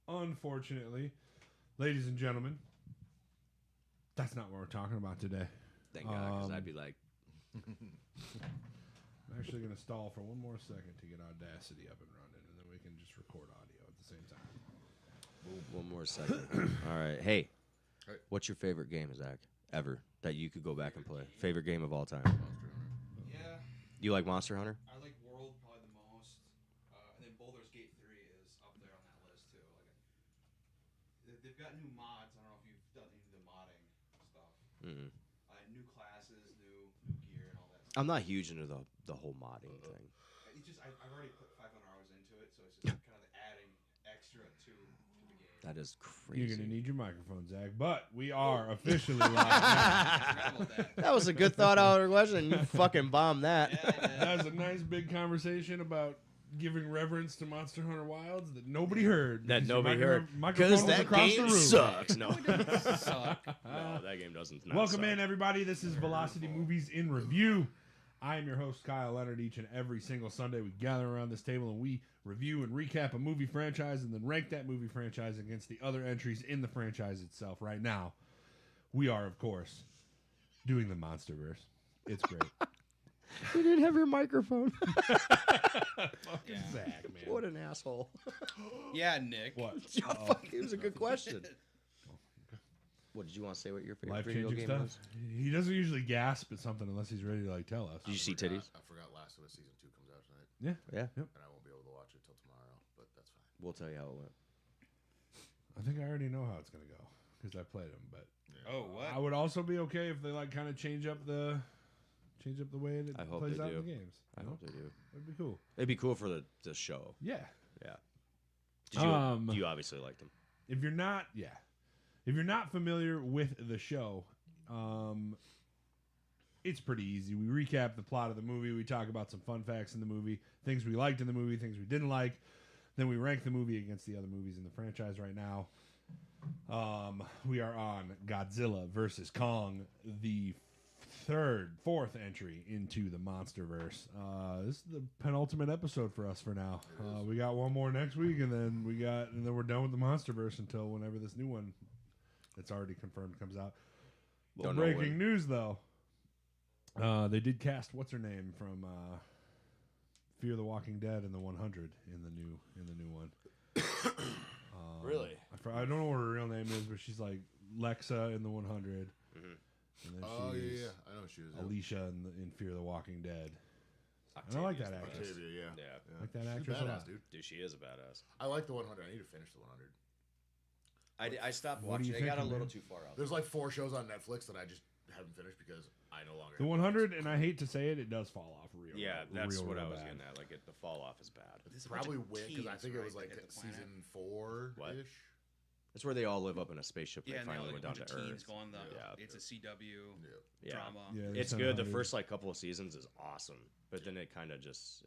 unfortunately, ladies and gentlemen, that's not what we're talking about today. Thank God, because I'd be like... I'm actually going to stall for one more second to get Audacity up and running, and then we can just record audio at the same time. One more second. All right. Hey, what's your favorite game, Zach, ever, that you could go back and play? Favorite game of all time? Monster Hunter. Yeah. You like Monster Hunter? I like World probably the most. And then Baldur's Gate 3 is up there on that list, too. They've got new mods. I don't know if you've done any of the modding stuff. Mm-hmm. New classes, new gear, and all that stuff. I'm not huge into the whole modding thing. It's just, I've already put 500 hours into it, so it's just kind of adding extra to the game. That is crazy. You're going to need your microphone, Zach, but we are officially live now. I forgot about that. That was a good thought out question. You fucking bombed that. Yeah, That was a nice big conversation about giving reverence to Monster Hunter Wilds that nobody heard. That because your nobody heard. microphone Because was that across the game room. sucks. No. Suck. No, that game doesn't. not Welcome suck. in, everybody. This is Velocity Movies in Review. I am your host, Kyle Leonard. Each and every single Sunday, we gather around this table and we review and recap a movie franchise and then rank that movie franchise against the other entries in the franchise itself. Right now, we are, of course, doing the Monsterverse. It's great. You didn't have your microphone. Fucking Zach, man. What an asshole. Yeah, Nick. What? Fuck, it was a good question. What did you want to say? What your favorite video Life-changing game stuff? was? He doesn't usually gasp at something unless he's ready to tell us. Did you see titties? I forgot Last of Us Season 2 comes out tonight. Yeah. Yeah. Yep. And I won't be able to watch it till tomorrow, but that's fine. We'll tell you how it went. I think I already know how it's going to go because I played them, but Oh, what? I would also be okay if they kind of change up the way it I hope plays they out do. in the games. I hope they do. That'd be cool. It'd be cool for the show. Yeah. Yeah. Did you, you obviously liked them. If you're not familiar with the show, it's pretty easy. We recap the plot of the movie. We talk about some fun facts in the movie, things we liked in the movie, things we didn't like. Then we rank the movie against the other movies in the franchise right now. We are on Godzilla versus Kong, the fourth entry into the Monsterverse. This is the penultimate episode for us for now. We got one more next week, and then we're done with the Monsterverse until whenever this new one that's already confirmed comes out. Don't know Breaking when. news, though. They did cast what's her name from Fear the Walking Dead in the 100 in the new one. Really? I don't know what her real name is, but she's like Lexa in the 100. Mm-hmm. And then Oh, she's yeah. I know she was. Alicia in Fear the Walking Dead. And I like that actress. Octavia, Yeah. I like that She's actress a badass, lot. dude. Dude, she is a badass. I like the 100. I need to finish the 100. I stopped What do you watching. It got a think, little man? too far out. There's like 4 shows on Netflix that I just haven't finished because I no longer The have 100, and I hate to say it, it does fall off real. Yeah, that's real what I was bad. getting at. Like, the fall off is bad. It's probably win because I think it was like season 4 What? ish. That's where they all live up in a spaceship. They Yeah, and they finally like went a down bunch to of teens Earth. going the. Yeah. It's a CW Yeah. drama. Yeah, It's they good. The somehow first couple of seasons is awesome, but then it kind of just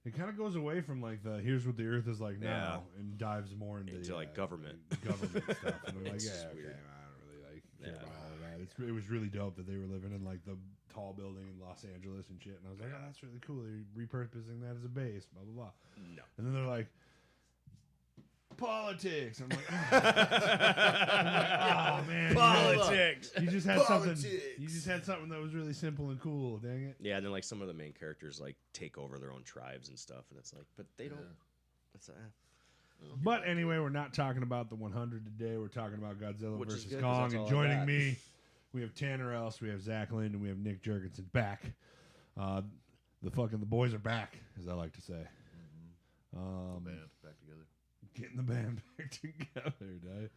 It kind of goes away from like the here's what the Earth is like now and dives more into like government stuff. And they're like, It's yeah, just okay, weird. I don't really care Yeah. about all of that. It was really dope that they were living in like the tall building in Los Angeles and shit. And I was like, oh, that's really cool. They're repurposing that as a base, blah blah blah. no. And then they're like, politics. I'm like, oh, man, Politics. You just had something. Politics. You just had something that was really simple and cool. Dang it. Yeah, and then like some of the main characters like take over their own tribes and stuff, and it's like, but they don't. It's But anyway, we're not talking about the 100 today. We're talking about Godzilla Which is versus good, 'cause Kong. that's And all I joining got. me, we have Tanner Else, we have Zach Lind, and we have Nick Jurgensen back. The boys are back, as I like to say. Band back together. Getting the band back together, dude.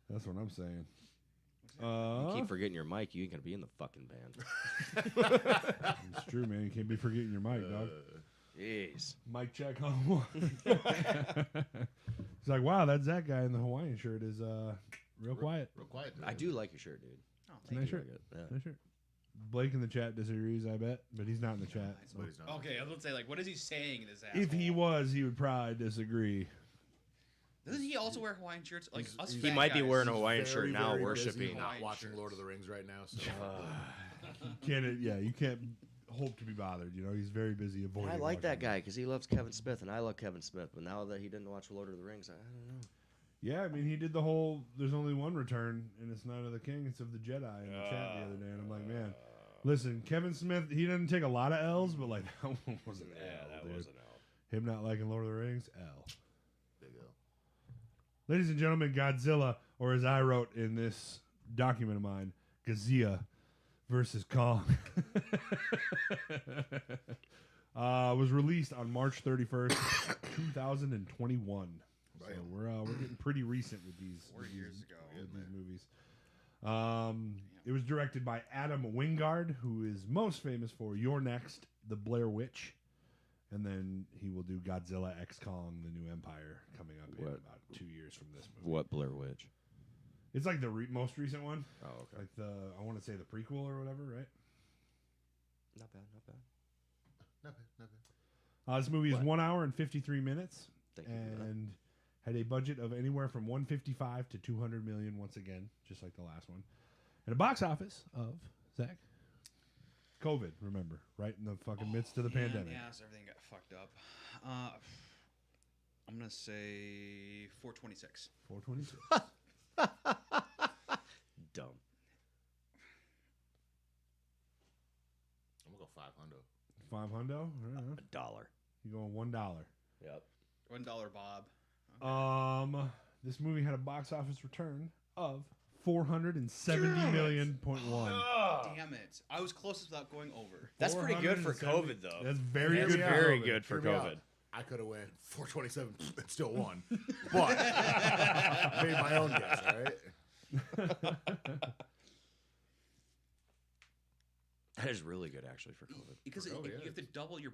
That's what I'm saying. you keep forgetting your mic. You ain't gonna be in the fucking band. It's true, man. You can't be forgetting your mic, dog. Jeez. Mic check on one. He's like, wow, that Zach guy in the Hawaiian shirt is real quiet. Real quiet. I do like your shirt, dude. Oh, It's a nice shirt. Like it. Yeah. Nice shirt. Blake in the chat disagrees, I bet, but he's not in the chat. so. But he's not. Okay, I was going to say, like, what is he saying in this asshole? If he was, he would probably disagree. Doesn't he also wear Hawaiian shirts? Like, us He fat might be guys. wearing a Hawaiian shirt Very, now, very busy worshiping. not Hawaiian watching shirts. Lord of the Rings right now. So. You can't Hope to be bothered. You know, he's very busy avoiding. I like that watching guy because he loves Kevin Smith, and I love Kevin Smith. But now that he didn't watch Lord of the Rings, I don't know. Yeah, I mean, he did the whole "there's only one return, and it's not of the king, it's of the Jedi" in the chat the other day, and I'm like, man, listen, Kevin Smith, he doesn't take a lot of L's, but like that one was an L. that Dude. was an L. Him not liking Lord of the Rings, L. Big L. Ladies and gentlemen, Godzilla, or as I wrote in this document of mine, Godzilla versus Kong, was released on March 31st, 2021. So we're getting pretty recent with these 4 years ago. with these movies. It was directed by Adam Wingard, who is most famous for You're Next, The Blair Witch, and then he will do Godzilla X Kong, The New Empire, coming up in about 2 years from this movie. What Blair Witch? It's like the most recent one. Oh, okay. Like I want to say the prequel or whatever, right? Not bad. Not bad. This movie is 1 hour and 53 minutes, Thank you for that. and had a budget of anywhere from 155 to 200 million. Once again, just like the last one, and a box office of Zach. COVID, remember, right in the fucking midst of the pandemic. Yeah, so everything got fucked up. I'm gonna say 426. 426. Dumb. I'm gonna go 500. 500. $1. You going $1? Yep. $1 Bob. This movie had a box office return of 470 million point one. Damn it! I was closest without going over. That's pretty good for 470 COVID, though. That's very Hear good. me for out. Very COVID. good for Hear me out. COVID. I could have went 427 and still won, but made my own guess. All right. That is really good, actually, for COVID. Because Oh, you yeah. have to double your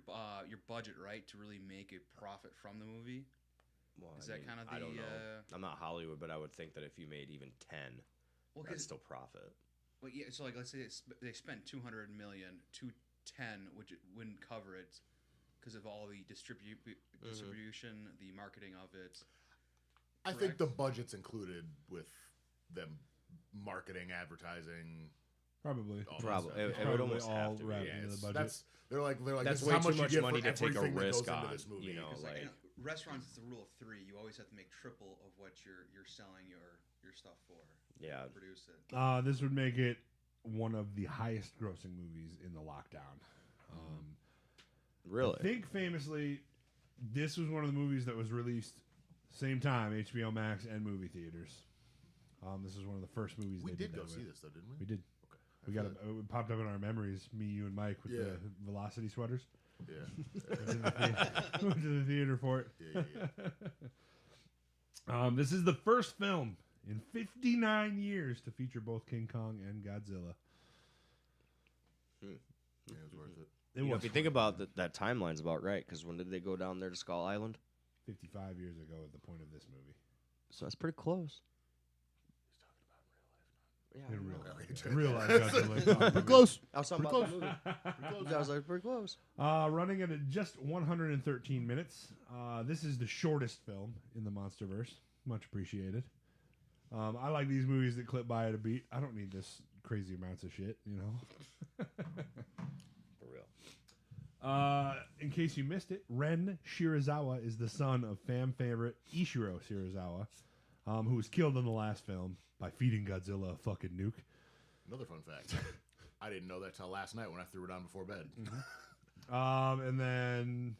budget, right, to really make a profit from the movie. Well, Is that kind of I don't the, know. I'm not Hollywood, but I would think that if you made even 10, Well, that's 'cause- still profit. well, yeah. So like, let's say they spent 200 million, 210, which it wouldn't cover it because of all the distribution, the marketing of it. I think Correct. the budget's included with them marketing, advertising. Probably. all that Probably. stuff. It would Probably almost all have to be. wrapped Yeah, into the it's, budget. they're like That's this is way how too much you much get money for to take a everything that risk goes into on, this movie. you know. Because like, like- restaurants, it's the rule of three. You always have to make triple of what you're selling your stuff for. Yeah. To produce it. This would make it one of the highest grossing movies in the lockdown. Really? I think famously, this was one of the movies that was released same time, HBO Max and movie theaters. This is one of the first movies We they did did go that see with. this though, didn't we? We did. Okay. We got it popped up in our memories. Me, you, and Mike with Yeah. the Velocity sweaters. Yeah. Went to the theater for it. Yeah. This is the first film in 59 years to feature both King Kong and Godzilla. Yeah, it was worth it. It You know, was if you think about that timeline's about right, because when did they go down there to Skull Island? 55 years ago at the point of this movie. So that's pretty close. In real Okay. life. In real life, Godzilla. Pretty close. I was talking Pretty about the movie. I was like, pretty close. Running at just 113 minutes. This is the shortest film in the MonsterVerse. Much appreciated. I like these movies that clip by at a beat. I don't need this crazy amounts of shit, you know. For real. In case you missed it, Ren Shirazawa is the son of fan favorite Ishiro Shirazawa, who was killed in the last film by feeding Godzilla a fucking nuke. Another fun fact. I didn't know that till last night when I threw it on before bed. And then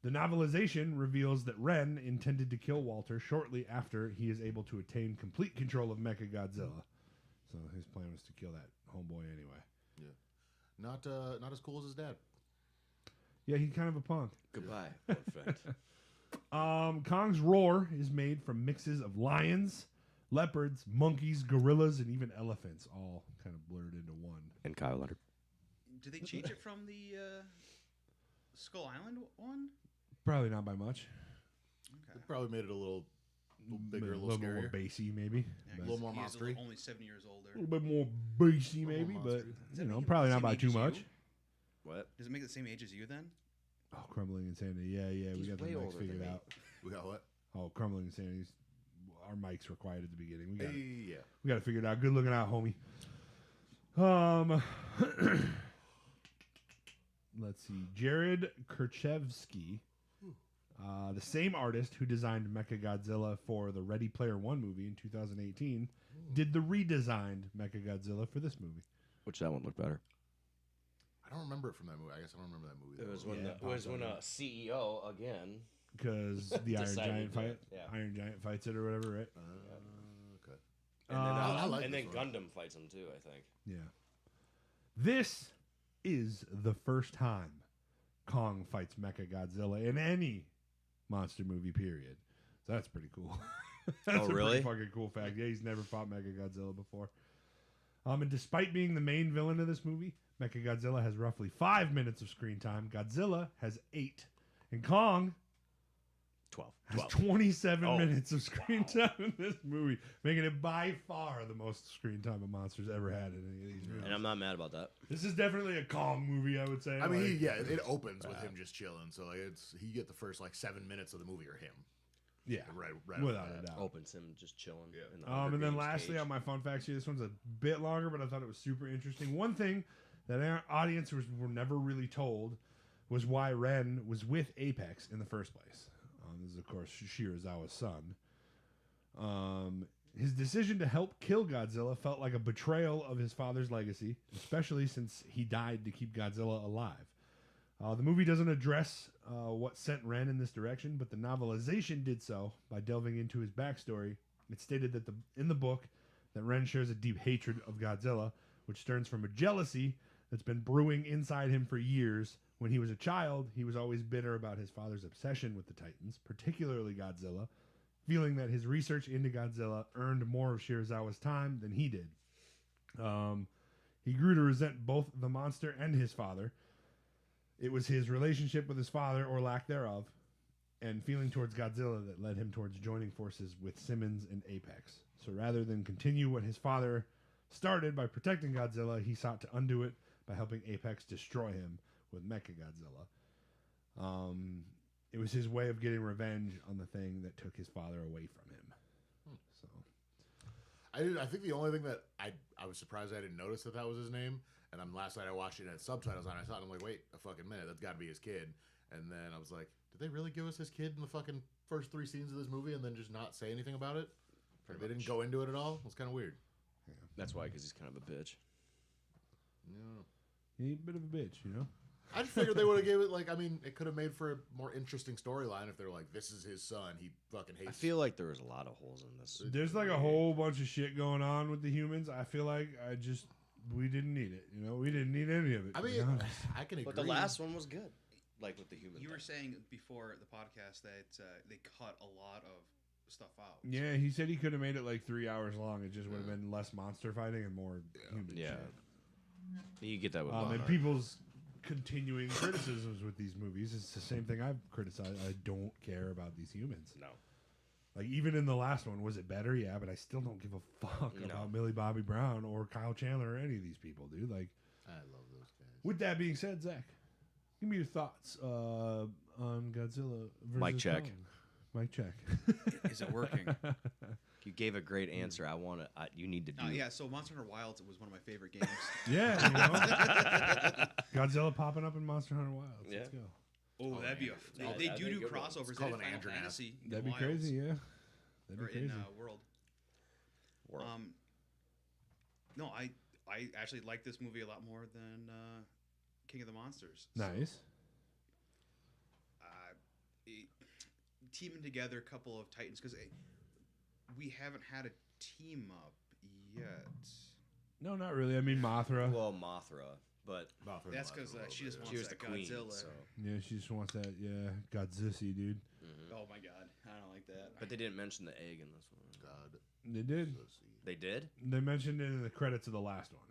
the novelization reveals that Ren intended to kill Walter shortly after he is able to attain complete control of Mechagodzilla. So his plan was to kill that homeboy anyway. Not as cool as his dad. Yeah, he's kind of a punk. Goodbye, perfect. Kong's roar is made from mixes of lions, leopards, monkeys, gorillas, and even elephants, all kind of blurred into one. And Kyle Leonard. Did they change it from the Skull Island one? Probably not by much. It probably made it a little bigger, a little more scarier. bassy, maybe. Yeah, But- little more he is monstery. only 7 years older. A little bit more bassy, Little maybe, more but monstery. Does that you know, make him probably the not same by age too as you? much. What? Does it make it the same age as you then? Oh, Crumbling Insanity. Yeah, we He's got the way mics older than figured me. out. We got what? Oh, Crumbling Insanity. Our mics were quiet at the beginning. We Yeah. got to figure it out. Good looking out, homie. let's see, Jared Kerchevsky, the same artist who designed Mechagodzilla for the Ready Player One movie in 2018, did the redesigned Mechagodzilla for this movie. Which that one looked better. I don't remember it from that movie. I guess I don't remember that movie. It was though. when a CEO again. Because the Iron Decided Giant to- fight, yeah. Iron Giant fights it or whatever, right? Okay. And then, I like and this then one. Gundam fights him too, I think. Yeah. This is the first time Kong fights Mechagodzilla in any monster movie, period. So that's pretty cool. That's a really? pretty fucking cool fact. Yeah, he's never fought Mechagodzilla before. And despite being the main villain of this movie, Mechagodzilla has roughly 5 minutes of screen time. Godzilla has 8. And Kong 12. has 27 Oh. minutes of screen time in this movie, making it by far the most screen time a monster's ever had in any of these movies. And I'm not mad about that. This is definitely a Kong movie, I would say. I mean, like, it opens with him just chilling. So like, you get the first like 7 minutes of the movie are him. yeah, Right. without off the a bat. doubt. Opens him just chilling. Yeah. In the And Hunger then Games lastly, cage. on my fun facts here, this one's a bit longer, but I thought it was super interesting. One thing that our audience were never really told was why Ren was with Apex in the first place. This is, of course, Shirazawa's son. His decision to help kill Godzilla felt like a betrayal of his father's legacy, especially since he died to keep Godzilla alive. The movie doesn't address what sent Ren in this direction, but the novelization did so by delving into his backstory. It stated that in the book that Ren shares a deep hatred of Godzilla, which stems from a jealousy that's been brewing inside him for years. When he was a child, he was always bitter about his father's obsession with the Titans, particularly Godzilla, feeling that his research into Godzilla earned more of Shirazawa's time than he did. He grew to resent both the monster and his father. It was his relationship with his father, or lack thereof, and feeling towards Godzilla that led him towards joining forces with Simmons and Apex. So rather than continue what his father started by protecting Godzilla, he sought to undo it by helping Apex destroy him with Mechagodzilla. It was his way of getting revenge on the thing that took his father away from him. So I think the only thing that I was surprised I didn't notice that was his name. And last night I watched it and had subtitles on. I saw it and I'm like, wait a fucking minute, that's got to be his kid. And then I was like, did they really give us his kid in the fucking first 3 scenes of this movie and then just not say anything about it? They didn't go into it at all. It's kind of weird. That's why, because he's kind of a bitch. Yeah. he's a bit of a bitch, you know. I just figured they would have gave it it could have made for a more interesting storyline if they're like, this is his son. He fucking hates. I feel like there was a lot of holes in this. There's like a whole bunch of shit going on with the humans. I feel like we didn't need it. You know, we didn't need any of it. I to be mean, honest. I can agree. But the last one was good. Like with the human. You were thing. saying before the podcast that they cut a lot of stuff out. Yeah, he said he could have made it like 3 hours long. It just would have been less monster fighting and more human Yeah. shit. You get that with And Monarch. people's continuing criticisms with these movies, it's the same thing I've criticized. I don't care about these humans. No. Like, even in the last one, was it better? Yeah, but I still don't give a fuck No. about Millie Bobby Brown or Kyle Chandler or any of these people, dude. Like, I love those guys. with that being said, Zach, give me your thoughts on Godzilla versus Mic check. Kong. Mic check. Is it working? You gave a great answer. I want to. You need to do. Yeah, so Monster Hunter Wilds was one of my favorite games. Yeah, you know? Godzilla popping up in Monster Hunter Wilds. Yeah. Let's go. Oh, that'd be a. That'd They be a do good one. crossovers. It's They called did an Final Andrew Fantasy. in That'd be Wilds, crazy, yeah. That'd Or be crazy. in World. World. No, I actually like this movie a lot more than King of the Monsters. Nice. Teaming together a couple of Titans because we haven't had a team up yet. No, not really. I mean, Mothra. Well, Mothra, but That's because she just wants she was the that queen. Godzilla. So. Yeah, she just wants that. Yeah, Godzilla, dude. Oh my god, I don't like that. But they didn't mention the egg in this one. God. They did. They did? They mentioned it in the credits of the last one.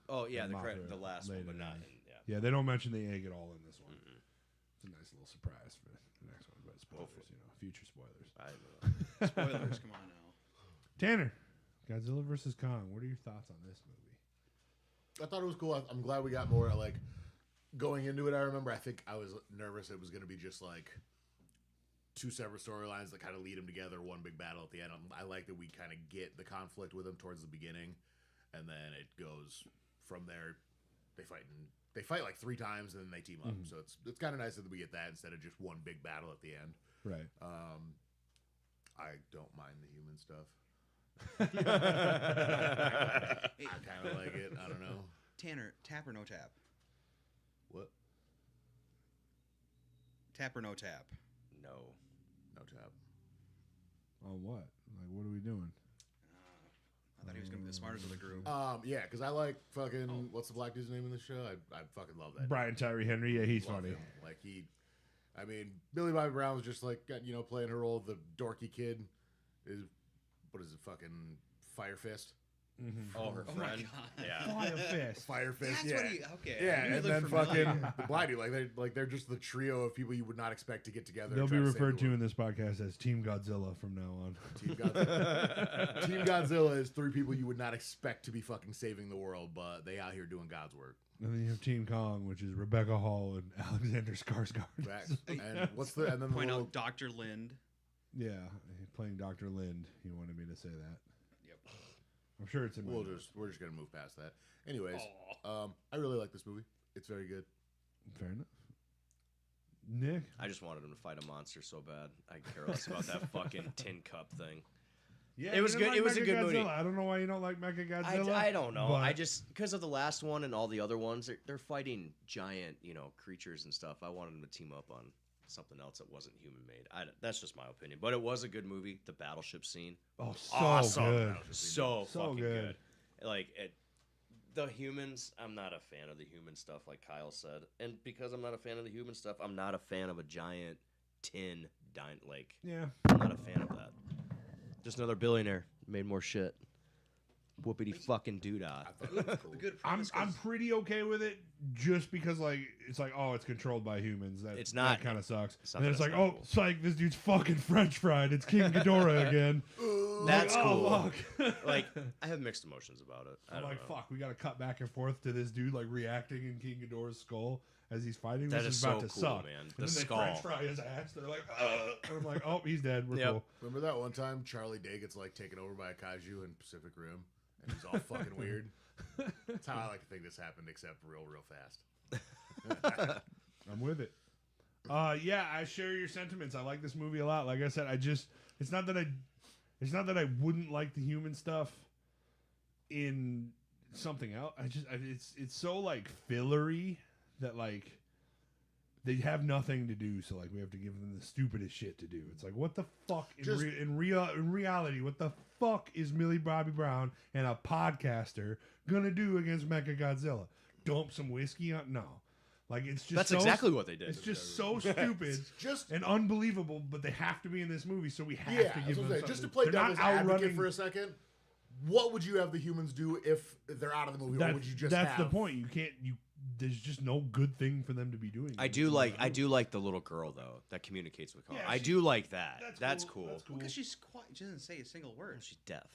Oh yeah, And the Mothra the last one, later but not on. in. Yeah. Yeah, they don't mention the egg at all in this one. It's a nice little surprise for the next one, but spoilers, Hopefully. you know, future spoilers. I know. Spoilers, come on now. Tanner, Godzilla versus Kong. What are your thoughts on this movie? I thought it was cool. I'm glad we got more like going into it. I remember I think I was nervous it was going to be just like 2 separate storylines that kind of lead them together, one big battle at the end. I like that we kind of get the conflict with them towards the beginning, and then it goes from there. They they fight like 3 times and then they team up. So it's kind of nice that we get that instead of just one big battle at the end. Right. I don't mind the human stuff. Hey, I kind of like it. I don't know. Tanner, tap or no tap? What? Tap or no tap? No. No tap. On what? Like, what are we doing? I thought he was going to be the smartest of the group. Yeah, because I like fucking what's the black dude's name in the show? I fucking love that. Brian Tyree Henry. Yeah, he's Love funny. him. Like I mean, Billy Bobby Brown was just like playing her role of the dorky kid. What is it? Fucking Fire Fist. Oh, her Oh my friend. God. Yeah. Fire fist. Fire Fist. That's Yeah. what he. Okay. Yeah, He and looked then familiar. fucking the blind dude, they're just the trio of people you would not expect to get together. They'll and be try to save referred the to in world. this podcast as Team Godzilla from now on. Team Godzilla. Team Godzilla is 3 people you would not expect to be fucking saving the world, but they out here doing God's work. And then you have Team Kong, which is Rebecca Hall and Alexander Skarsgård. Facts. And what's the and then the Point little, out Dr. Lind. Yeah, playing Dr. Lind. He wanted me to say that. Yep. I'm sure it's in my notes. we're just gonna move past that. Anyways, I really like this movie. It's very good. Fair enough. Nick? I just wanted him to fight a monster so bad. I care less about that fucking tin cup thing. Yeah, It was you didn't good- it was a good Mechagodzilla. movie. I don't know why you don't like Mechagodzilla. I don't know. but I just because of the last one and all the other ones, they're fighting giant, creatures and stuff. I wanted them to team up on something else that wasn't human made. That's just my opinion, but it was a good movie. The battleship scene, Oh, so awesome, good. so So fucking good. good. Like the humans, I'm not a fan of the human stuff, like Kyle said, and because I'm not a fan of the human stuff, I'm not a fan of a giant tin like. Yeah. I'm not a fan of that. Just another billionaire made more shit. Whoopity fucking doodah. I thought it was cool. The good I'm premise I'm 'cause- pretty okay with it just because it's controlled by humans. It's not. That kind of sucks. It's not And then that it's like, it's not cool. psych, this dude's fucking French fried. It's King Ghidorah again. That's Like, cool. Oh, fuck. Like, I have mixed emotions about it. I I'm don't like, know. fuck, we got to cut back and forth to this dude like reacting in King Ghidorah's skull as he's fighting. That This is is about so to cool, suck. man. And The then skull. they French fry his ass. They're like, and I'm like, oh, he's dead. We're Yep. cool. Remember that one time Charlie Day gets like taken over by a kaiju in Pacific Rim, and he's all fucking weird. That's how I like to think this happened, except real fast. I'm with it. Yeah, I share your sentiments. I like this movie a lot. Like I said, it's not that I wouldn't like the human stuff in something else. It's so like fillery that like they have nothing to do, so like we have to give them the stupidest shit to do. It's like, what the fuck in reality, what the fuck is Millie Bobby Brown and a podcaster gonna do against Mechagodzilla? Dump some whiskey on? No. Like, it's just That's so, exactly what they did. It's just so stupid Just and unbelievable, but they have to be in this movie, so we have yeah, to I give was them gonna say, something. just to play They're not devil's advocate outrunning. for a second. What would you have the humans do if they're out of the movie, or would you just that's have? the point. You can't. There's just no good thing for them to be doing. I do like the little girl though that communicates with Kong. Yeah, I she- do like that. That's That's cool. cool. That's cool. Because she's quiet. She doesn't say a single word. She's deaf.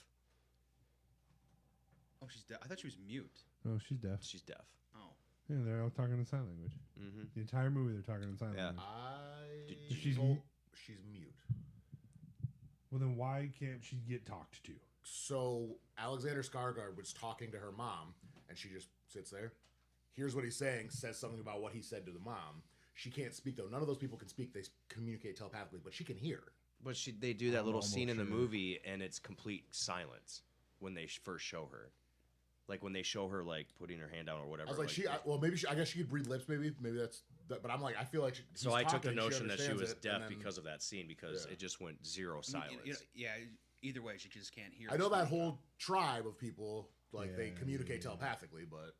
Oh, she's deaf. I thought she was mute. Oh, she's deaf. She's deaf. Oh. Yeah, they're all talking in sign language. Mm-hmm. The entire movie, they're talking in sign Yeah. language. She's She's mute. Well, then why can't she get talked to? So Alexander Skarsgård was talking to her mom, and she just sits there. Here's what he's saying. Says something about what he said to the mom. She can't speak though. None of those people can speak. They communicate telepathically, but she can hear. But they do that little almost scene in the sure. movie, and it's complete silence when they first show her. Like when they show her like putting her hand down or whatever. I was like, I guess she could read lips. Maybe that's. But I'm like, I feel like. So he's I took the talking, notion that she understands was it, deaf and then- because of that scene because Yeah. it just went zero silence. Yeah. Either way, she just can't hear. I know or that speak. whole tribe of people like they Yeah, communicate yeah. telepathically, but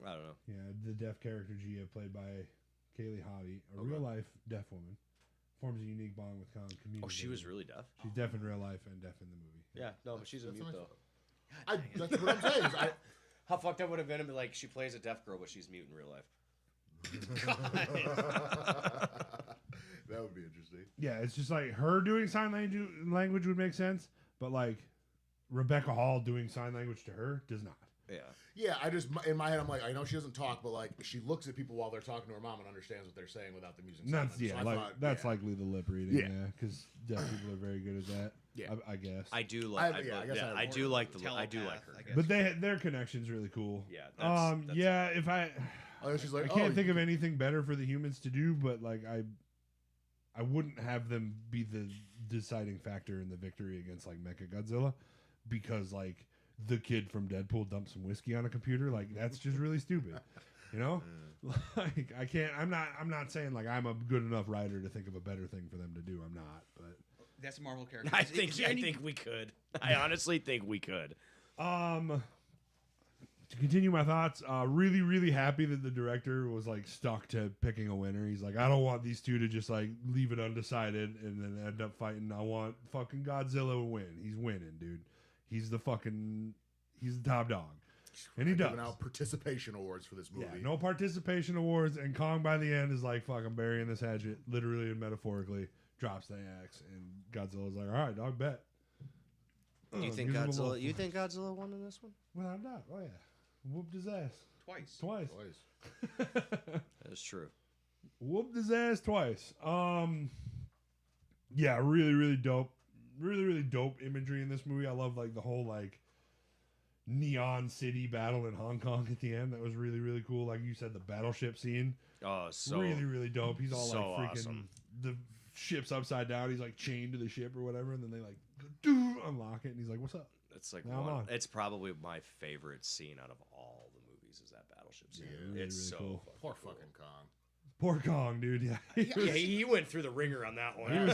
I don't know. Yeah, the deaf character Gia, played by Kaylee Hottie, a Okay. real life deaf woman, forms a unique bond with Kong. Oh, she was really deaf. She's deaf in real life and deaf in the movie. Yeah, no, but she's a That's mute nice. though. that's what I'm saying. is How fucked up would have been if like she plays a deaf girl but she's mute in real life. That would be interesting. Yeah, it's just like her doing sign language would make sense, but like Rebecca Hall doing sign language to her does not. Yeah. Yeah, I just in my head I'm like, I know she doesn't talk, but like she looks at people while they're talking to her mom and understands what they're saying without them using. And that's sign language. So I thought, that's yeah. likely the lip reading. Yeah. Yeah, because deaf people are very good at that. Yeah. I guess. I do like. I guess I have I do more like the. I do telepath, like her. I guess. But their connection's really cool. Yeah. That's Yeah. If I Oh, she's like, I can't think of anything better for the humans to do, but like I wouldn't have them be the deciding factor in the victory against like Mechagodzilla, because like the kid from Deadpool dumped some whiskey on a computer. Like that's just really stupid, you know. Like I can't. I'm not saying like I'm a good enough writer to think of a better thing for them to do. I'm not, but That's a Marvel character. I think we could. I honestly think we could. To continue my thoughts, really, really happy that the director was like stuck to picking a winner. He's like, I don't want these two to just like leave it undecided and then end up fighting. I want fucking Godzilla to win. He's winning, dude. He's the top dog. And he does. Giving out participation awards for this movie. Yeah, no participation awards. And Kong by the end is like, fuck, I'm burying this hatchet, literally and metaphorically. Drops the axe, and Godzilla's like, all right, dog, bet. Do you think Godzilla? You think Godzilla won in this one? Well, I'm not. Oh yeah, whooped his ass Twice. That's true. Whooped his ass twice. Yeah, really, really dope. Really, really dope imagery in this movie. I love like the whole like neon city battle in Hong Kong at the end. That was really, really cool. Like you said, the battleship scene. Oh, so really, really dope. He's all so like freaking awesome. The ship's upside down. He's like chained to the ship or whatever, and then they like unlock it, and he's like, "What's up?" It's like Now I'm on. it's probably my favorite scene out of all the movies is that battleship scene. really, It's really so cool. fucking Poor cool. fucking Kong. Poor Kong, dude. Yeah, Yeah, he went through the ringer on that one.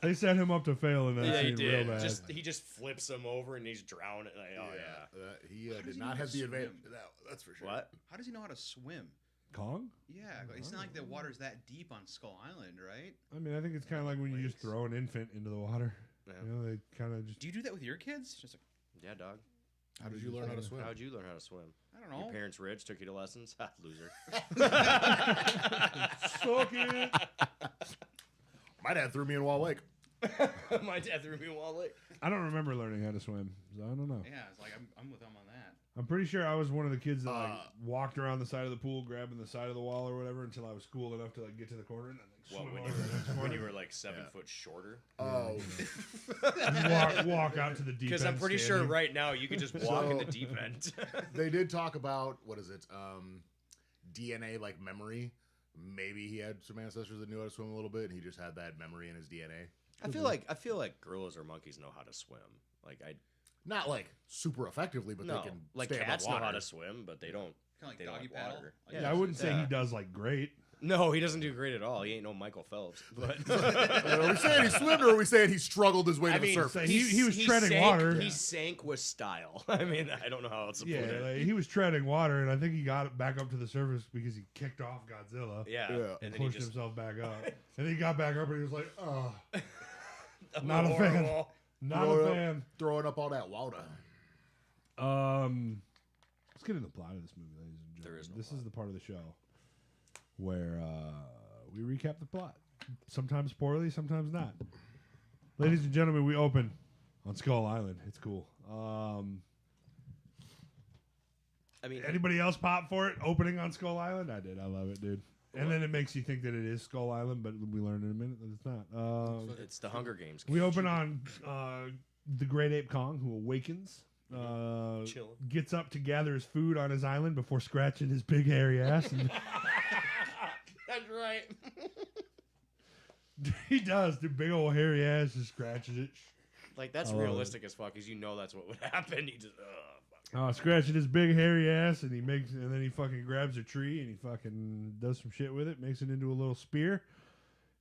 they set him up to fail in that Yeah, he scene did. real bad. He just flips him over and he's drowning. Like, oh yeah. He How does did he not know have to the swim? advantage. That's for sure. What? How does he know how to swim? Kong? Yeah, it's not like the water's that deep on Skull Island, right? I mean, I think it's kind of like when you just throw an infant into the water. Yeah. You know, they kind of just. Do you do that with your kids? Just like, Yeah, dog. How did you learn how to swim? How'd you learn how to swim? I don't know. Your parents rich, took you to lessons? Ha, loser. Suck it. My dad threw me in Wall Lake. My dad threw me in Wall Lake. I don't remember learning how to swim, so I don't know. Yeah, it's like I'm with them on that. I'm pretty sure I was one of the kids that like walked around the side of the pool, grabbing the side of the wall or whatever, until I was cool enough to like get to the corner and then like What, swim when over the next when corner. you were like 7 foot shorter? Oh, walk out to the deep end. Because I'm pretty sure standing. right now you could just walk in the deep end. they did talk about what is it? DNA like memory. Maybe he had some ancestors that knew how to swim a little bit, and he just had that memory in his DNA. I feel like gorillas or monkeys know how to swim. Like Not like super effectively, but no, they can like stay cats above know water. how to swim, but they don't. Kind of They like don't doggy have paddle. water. Like, Yeah, I wouldn't say Yeah. he does like great. No, he doesn't do great at all. He ain't no Michael Phelps. But Are we saying he swam, or are we saying he struggled his way to I the mean, surface? he was treading sank, water. He sank with style. I mean, I don't know how else to put Yeah, it. like, he was treading water, and I think he got it back up to the surface because he kicked off Godzilla. Yeah. Yeah. And then he Pushed just himself back up, and then he got back up, and he was like, "Oh, that not a was fan. horrible. Not Throw a it up. fan." Throwing up all that water. Let's get into the plot of this movie, ladies and gentlemen. There is no this plot. is the part of the show where we recap the plot. Sometimes poorly, sometimes not. Ladies and gentlemen, we open on Skull Island. It's cool. I mean, Anybody else pop for it? Opening on Skull Island? I did. I love it, dude. And then it makes you think that it is Skull Island, but we learn in a minute that it's not. it's the Hunger Games. We open on the Great Ape Kong, who awakens, Chilling. gets up to gather his food on his island before scratching his big hairy ass. And That's right. he does. The big old hairy ass just scratches it. Like that's I love realistic as fuck, because you know that's what would happen. He just fuck. Scratching his big hairy ass, and then he fucking grabs a tree and he fucking does some shit with it, makes it into a little spear.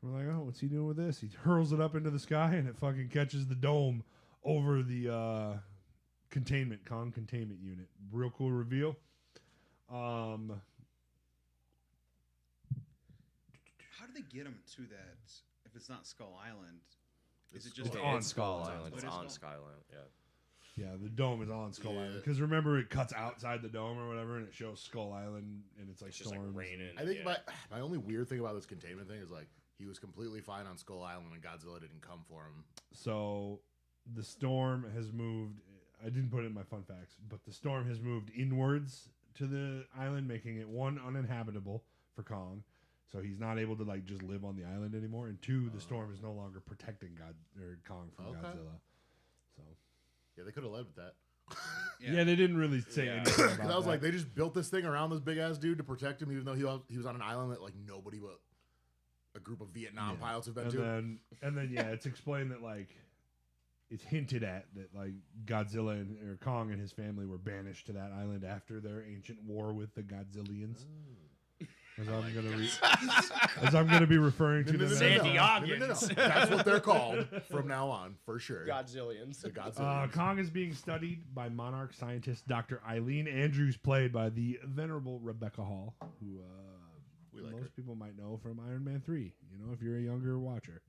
We're like, oh, what's he doing with this? He hurls it up into the sky, and it fucking catches the dome over the Kong containment unit. Real cool reveal. How do they get him to that? If it's not Skull Island, is it just It's It's on on Skull Skull Island. Island. It's It is on Skull- Skull Island. Yeah. Yeah, the dome is on Skull Yeah. Island. Because remember, it cuts outside the dome or whatever, and it shows Skull Island, and it's like It's just like storms. raining. I think yeah. my only weird thing about this containment thing is like he was completely fine on Skull Island and Godzilla didn't come for him. So the storm has moved. I didn't put it in my fun facts, but the storm has moved inwards to the island, making it one, uninhabitable for Kong. So he's not able to like just live on the island anymore, and two, the storm is no longer protecting Kong from Okay. Godzilla. So Yeah, they could have led with that. Yeah, they didn't really say anything about Because I was that. like, they just built this thing around this big ass dude to protect him, even though he was on an island that like nobody but a group of Vietnam pilots have been and to. then yeah, it's explained that like it's hinted at that like Godzilla or Kong and his family were banished to that island after their ancient war with the Godzillians. As I'm gonna be referring to them. Santiago. That's what they're called from now on, for sure. Godzillians. The Godzillians. Kong is being studied by monarch scientist Dr. Eileen Andrews, played by the venerable Rebecca Hall, who most people might know from Iron Man 3. You know, if you're a younger watcher.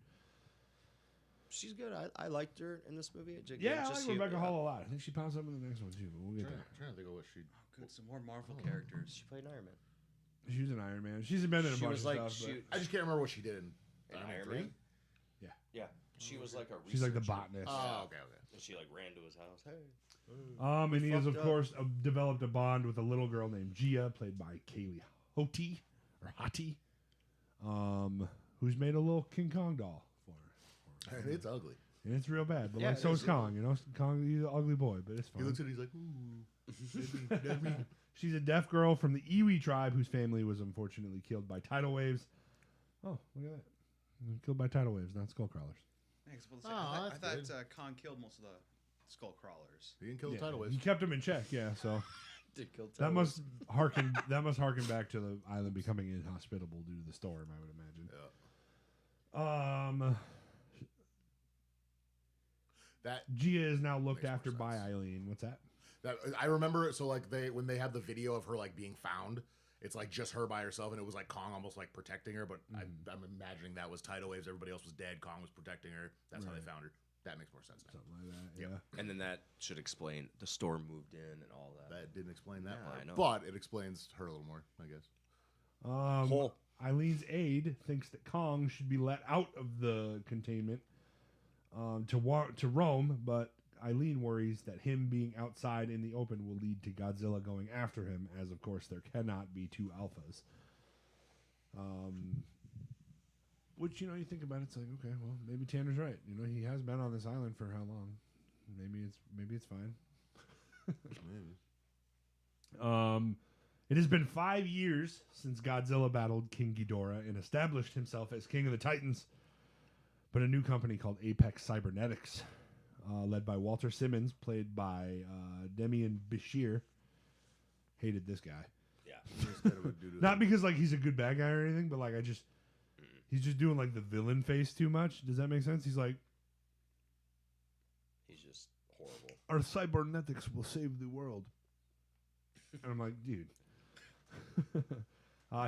She's good. I liked her in this movie. I like Rebecca Hall a lot. I think she pops up in the next one too, but we'll get there. Trying to think of what she. Oh, good. Some more Marvel characters. She played Iron Man. She was an Iron Man. She's been in a She bunch was of like stuff. I just can't remember what she did in Iron 3. Man. Yeah. Yeah. She was like a. She's like the researcher. botanist. Oh, okay. And she like ran to his house. Hey. And he has, of fucked up. course, developed a bond with a little girl named Gia, played by Kaylee Hottie, who's made a little King Kong doll for her. And it's ugly. And it's real bad, but Yeah, like so it is is. Kong. You know, Kong, he's an ugly boy, but it's fine. He looks at it, he's like, ooh. She's a deaf girl from the Iwi tribe whose family was unfortunately killed by tidal waves. Oh, look at that! Killed by tidal waves, not skull crawlers. Thanks. Well, Oh, I that's thought Kong killed most of the skull crawlers. He didn't kill the Yeah, tidal he waves. kept him in check. Yeah, so Did kill that Talos. must harken back to the island becoming inhospitable due to the storm, I would imagine. That Gia is now looked Makes more after by sense. Eileen. What's that? I remember it. So like when they have the video of her like being found, it's like just her by herself, and it was like Kong almost like protecting her. But I'm imagining that was tidal waves. Everybody else was dead. Kong was protecting her. That's how they found her. That makes more sense now. Something like that. Yeah. And then that should explain the storm moved in and all that. That didn't explain that Yeah, part, I know. but it explains her a little more, I guess. Whole. Eileen's aide thinks that Kong should be let out of the containment to roam, but Eileen worries that him being outside in the open will lead to Godzilla going after him, as of course there cannot be two alphas. Which, you know, you think about it, it's like, okay, well, maybe Tanner's right. You know, he has been on this island for how long? Maybe it's fine. It has been 5 years since Godzilla battled King Ghidorah and established himself as King of the Titans. But a new company called Apex Cybernetics, led by Walter Simmons, played by Demian Bashir, hated this guy. Yeah. Not because like he's a good bad guy or anything, but like he's just doing like the villain face too much. Does that make sense? He's like, He's just horrible. our cybernetics will save the world. And I'm like, dude.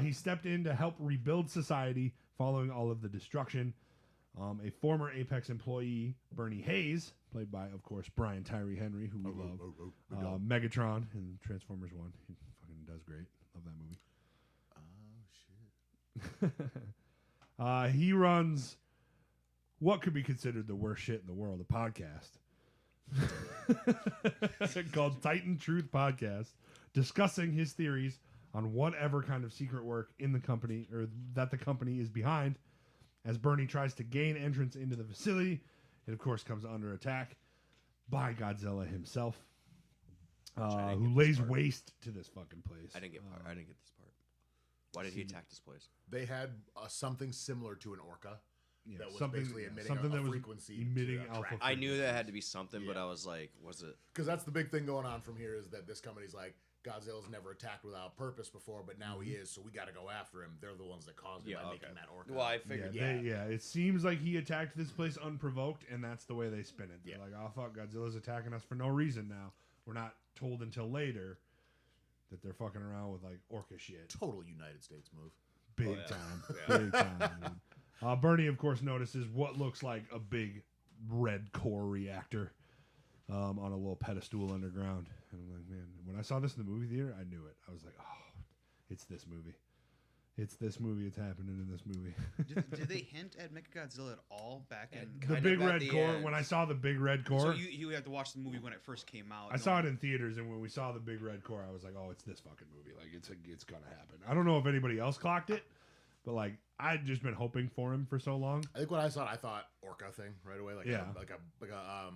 He stepped in to help rebuild society following all of the destruction. A former Apex employee, Bernie Hayes, played by, of course, Brian Tyree Henry, who we love, Megatron in Transformers 1. He fucking does great. Love that movie. Oh, shit. He runs what could be considered the worst shit in the world, a podcast called Titan Truth Podcast, discussing his theories on whatever kind of secret work in the company or that the company is behind. As Bernie tries to gain entrance into the facility, it of course comes under attack by Godzilla himself, who lays waste to this fucking place. I didn't get this part. Why did he attack this place? They had something similar to an orca. Yeah, That was something- basically emitting something a that was frequency emitting to alpha attract- I knew that had to be something, but Yeah. I was like, was it? Because that's the big thing going on from here is that this company's like, Godzilla's never attacked without purpose before, but now he is, so we got to go after him. They're the ones that caused it by making that orca. Well, I Yeah, figured. it seems like he attacked this place unprovoked, and that's the way they spin it. They're Yeah. like, oh fuck, Godzilla's attacking us for no reason now. We're not told until later that they're fucking around with like orca shit. Total United States move. Big yeah. time. Yeah. Big time, dude. Bernie, of course, notices what looks like a big red core reactor on a little pedestal underground. And I'm like, man, when I saw this in the movie theater, I knew it. I was like, oh, it's this movie. It's this movie. It's happening in this movie. Did they hint at Mechagodzilla at all back in? And The kind big of at red the core. end. When I saw the big red core, So you had to watch the movie when it first came out. I saw it in theaters, and when we saw the big red core, I was like, "Oh, it's this fucking movie! Like, it's gonna happen." I don't know if anybody else clocked it, but like, I'd just been hoping for him for so long. I think when I saw it, I thought orca thing right away. Like Yeah. like a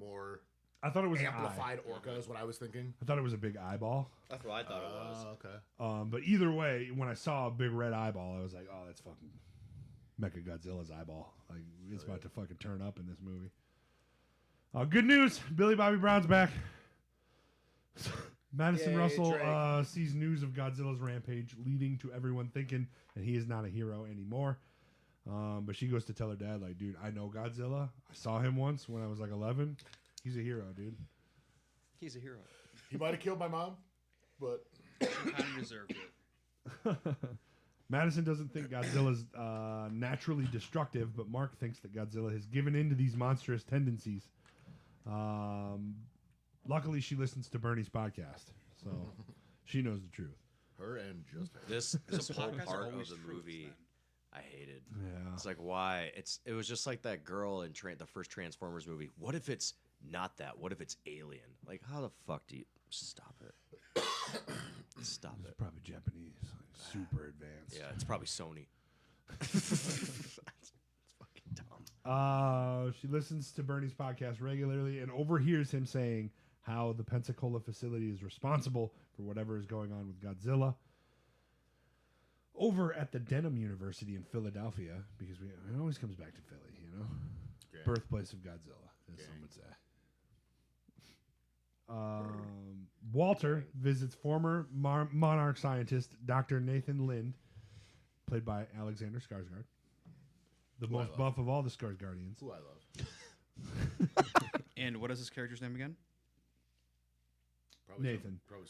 more. I thought it was amplified orca is what I was thinking. I thought it was a big eyeball. That's what I thought it was. Okay. But either way, when I saw a big red eyeball, I was like, oh, that's fucking Mecha Godzilla's eyeball. Like, it's about to fucking turn up in this movie. Good news. Billy Bobby Brown's back. Madison Yay, Russell sees news of Godzilla's rampage, leading to everyone thinking that he is not a hero anymore. But she goes to tell her dad, like, dude, I know Godzilla. I saw him once when I was like 11. He's a hero, dude. He's a hero. He might have killed my mom, but She kind of deserved it. Madison doesn't think Godzilla's naturally destructive, but Mark thinks that Godzilla has given in to these monstrous tendencies. Luckily, she listens to Bernie's podcast, so she knows the truth. her and just This whole podcasts are part of always the truths, movie, then. I hated. Yeah. It's like, why? It was just like that girl in the first Transformers movie. What if it's not that? What if it's alien? Like, how the fuck do you stop it? Stop It's it. probably Japanese, like super advanced. Yeah, it's probably Sony. It's fucking dumb. She listens to Bernie's podcast regularly and overhears him saying how the Pensacola facility is responsible for whatever is going on with Godzilla. Over at the Denham University in Philadelphia, because it always comes back to Philly, you know? Gang. Birthplace of Godzilla, as some Gang. would say. Walter visits former Monarch scientist Dr. Nathan Lind, played by Alexander Skarsgård, the Who I most love. buff of all the Skarsgårdians. who I love. And what is this character's name again? Probably Nathan. Probably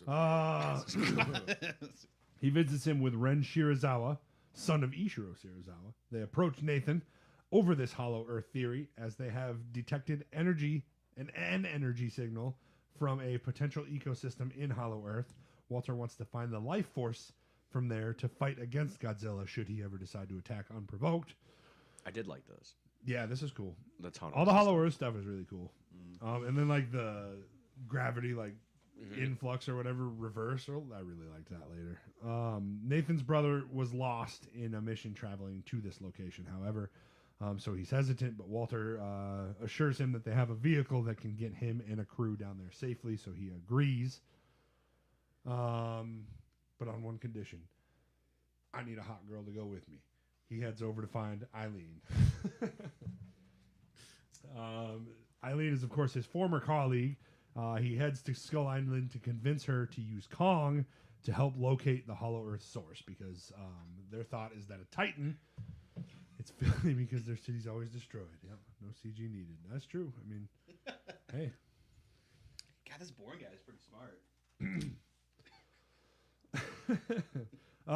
He visits him with Ren Shirazawa, son of Ishiro Shirazawa. They approach Nathan over this hollow Earth theory as they have detected an energy signal from a potential ecosystem in Hollow Earth. Walter wants to find the life force from there to fight against Godzilla should he ever decide to attack unprovoked. I did like those. Yeah, this is cool. The tunnels. All the Hollow Earth stuff is really cool. And then like the gravity influx or whatever reversal, I really liked that later. Nathan's brother was lost in a mission traveling to this location, however. So he's hesitant, but Walter assures him that they have a vehicle that can get him and a crew down there safely, so he agrees. But on one condition. I need a hot girl to go with me. He heads over to find Eileen. Eileen is, of course, his former colleague. He heads to Skull Island to convince her to use Kong to help locate the Hollow Earth source, because their thought is that a Titan... It's Philly because their city's always destroyed. Yep, no CG needed. That's true. I mean, hey. God, this Bourne guy is pretty smart.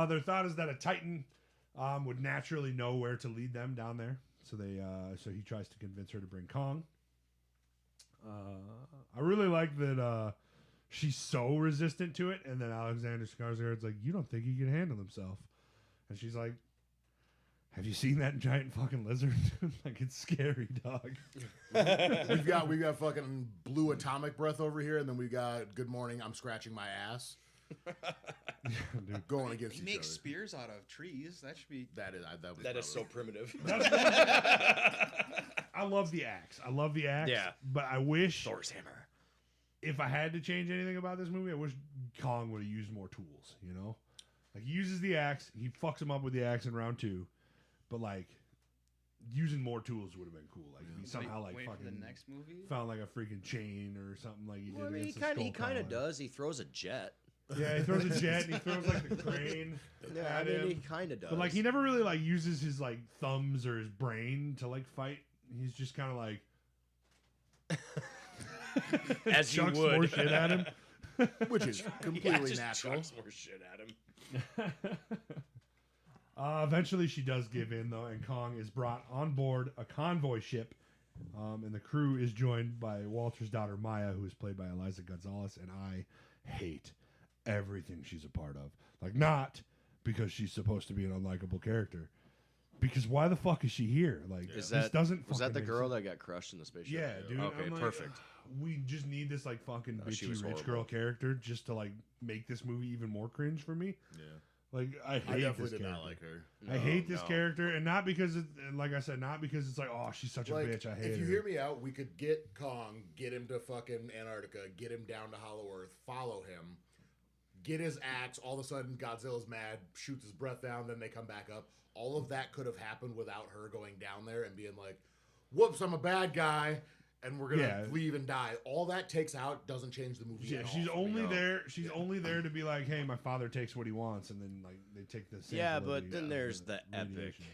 Their thought is that a Titan would naturally know where to lead them down there. So so he tries to convince her to bring Kong. I really like that she's so resistant to it, and then Alexander Skarsgård's like, "You don't think he can handle himself?" And she's like, "Have you seen that giant fucking lizard? Like, it's scary, dog." we've got fucking blue atomic breath over here, and then we got good morning. I'm scratching my ass. Dude. Going against He each makes other. spears out of trees. That should be. That is so primitive. I love the axe. Yeah. But I wish Thor's hammer. if I had to change anything about this movie, I wish Kong would have used more tools, you know? Like, he uses the axe. He fucks him up with the axe in round 2. But, like, using more tools would have been cool. Like, if he somehow, like, wait fucking for the next movie. found, like, a freaking chain or something like he did Well, I mean, against he kind of does. does. He throws a jet. Yeah, he throws a jet and he throws, like, the crane at him. he kind of does. But, like, he never really, like, uses his, like, thumbs or his brain to, like, fight. He's just kind of, like... As you chucks would. more shit at him. which is completely just natural. chucks more shit at him. Eventually, she does give in, though, and Kong is brought on board a convoy ship, and the crew is joined by Walter's daughter, Maya, who is played by Eliza Gonzalez, and I hate everything she's a part of. Like, not because she's supposed to be an unlikable character, because why the fuck is she here? Like, Was this doesn't that fucking the make girl sense. that got crushed in the spaceship? Yeah, dude. Okay, I'm like, perfect. We just need this, like, fucking she bitchy was rich horrible. girl character just to, like, make this movie even more cringe for me. Yeah. Like I I hate definitely this did character. not like her. I hate this No. character, and not because, like I said, not because it's like, oh, she's such a Like, bitch. I hate if you her. hear me out, we could get Kong, get him to fucking Antarctica, get him down to Hollow Earth, follow him, get his axe. All of a sudden, Godzilla's mad, shoots his breath down, then they come back up. All of that could have happened without her going down there and being like, "Whoops, I'm a bad guy," and we're gonna leave and die. All that takes out doesn't change the movie. Yeah, at she's all for me. only there. She's only there to be like, "Hey, my father takes what he wants," and then like they take the sample Yeah, of but then there's the the epic radiation.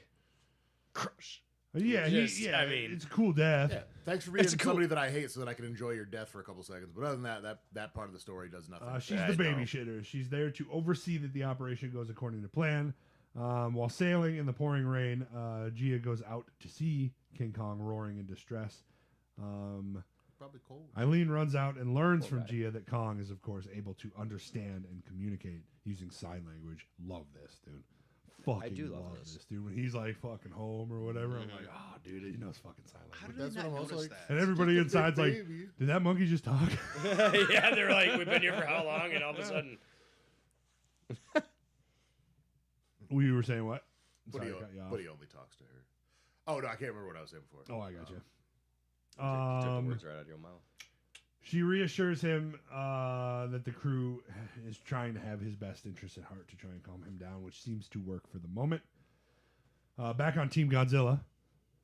crush. Yeah, I mean, it's a cool death. Yeah, thanks for being It's cool. somebody that I hate, so that I can enjoy your death for a couple seconds. But other than that part of the story does nothing. She's I the know. babysitter. She's there to oversee that the operation goes according to plan. While sailing in the pouring rain, Gia goes out to see King Kong roaring in distress. Probably cold. Eileen runs out and learns Poor from guy. Gia that Kong is, of course, able to understand and communicate using sign language. Love this, dude. Fucking do love love this. this, dude. When he's like fucking home or whatever, I'm like, oh, dude, he knows fucking sign How language. did That's I what not I'm also notice like- that? And everybody Just a big inside's like, baby. did that monkey just talk? Yeah, they're like, we've been here for how long? And all of a sudden, We were saying what? But, Sorry, he, I cut you off. but he only talks to her. Oh no, I can't remember what I was saying before. Oh, I got you. you took the words right out of your mouth. She reassures him that the crew is trying to have his best interests at heart to try and calm him down, which seems to work for the moment. Back on Team Godzilla,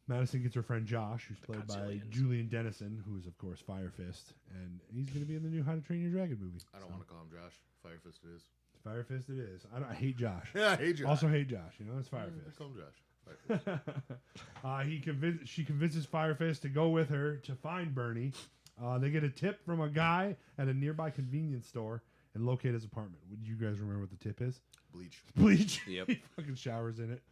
Madison gets her friend Josh, who's played by Godzillions. Julian Dennison, who is, of course, Fire Fist, and he's going to be in the new How to Train Your Dragon movie. I don't want to call him Josh. Fire Fist it is. Fire Fist it is. I hate Josh. Yeah, I hate Josh. Also hate Josh. You know, it's Fire I Fist. call him Josh. Fire Fist. She convinces Fire Fist to go with her to find Bernie. They get a tip from a guy at a nearby convenience store and locate his apartment. Would you guys remember what the tip is? Bleach. Bleach. Yep. He fucking showers in it.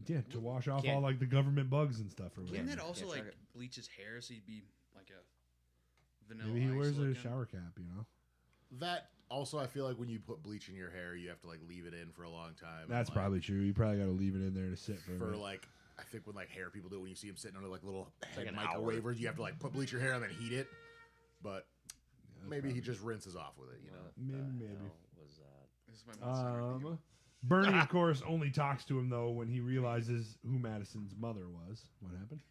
Yeah, to wash off Can't- all like the government bugs and stuff or Wouldn't whatever. that also Can't like track bleach his hair so he'd be like a vanilla? Maybe he ice wears a looking? shower cap, you know. That also, I feel like when you put bleach in your hair, you have to like leave it in for a long time. That's and, like, probably true. You probably got to leave it in there to sit for a for minute. like. I think when like hair people do it, when you see them sitting under like little head like an hour. microwavers, you have to like put bleach your hair and then heat it. But That's maybe he probably- just rinses off with it, you know. Maybe. Hell was that? This is my most secret video. Bernie, of course, only talks to him though when he realizes who Madison's mother was. What happened?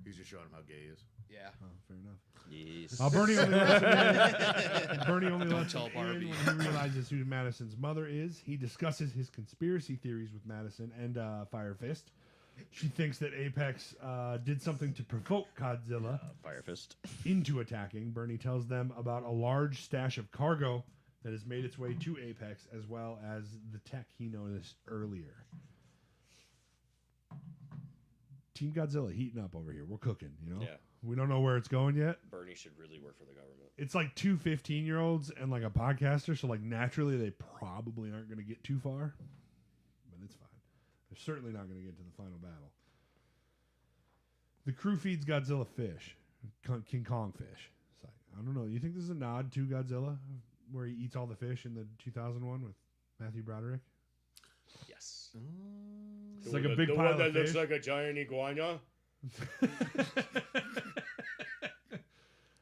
He's just showing him how gay he is. Yeah. Oh, fair enough. Yes. Bernie only lets him in. Bernie only lets tell him Barbie. in when he realizes who Madison's mother is. He discusses his conspiracy theories with Madison and Fire Fist. She thinks that Apex did something to provoke Godzilla Fire Fist. into attacking. Bernie tells them about a large stash of cargo that has made its way to Apex, as well as the tech he noticed earlier. Team Godzilla heating up over here. We're cooking, you know? Yeah. We don't know where it's going yet. Bernie should really work for the government. It's like two 15-year-olds and like a podcaster, so like naturally they probably aren't going to get too far, but it's fine. They're certainly not going to get to the final battle. The crew feeds Godzilla fish, King Kong fish. It's like, I don't know. You think this is a nod to Godzilla, where he eats all the fish in the 2001 with Matthew Broderick? Yes. It's like a big pile of fish. like a giant iguana.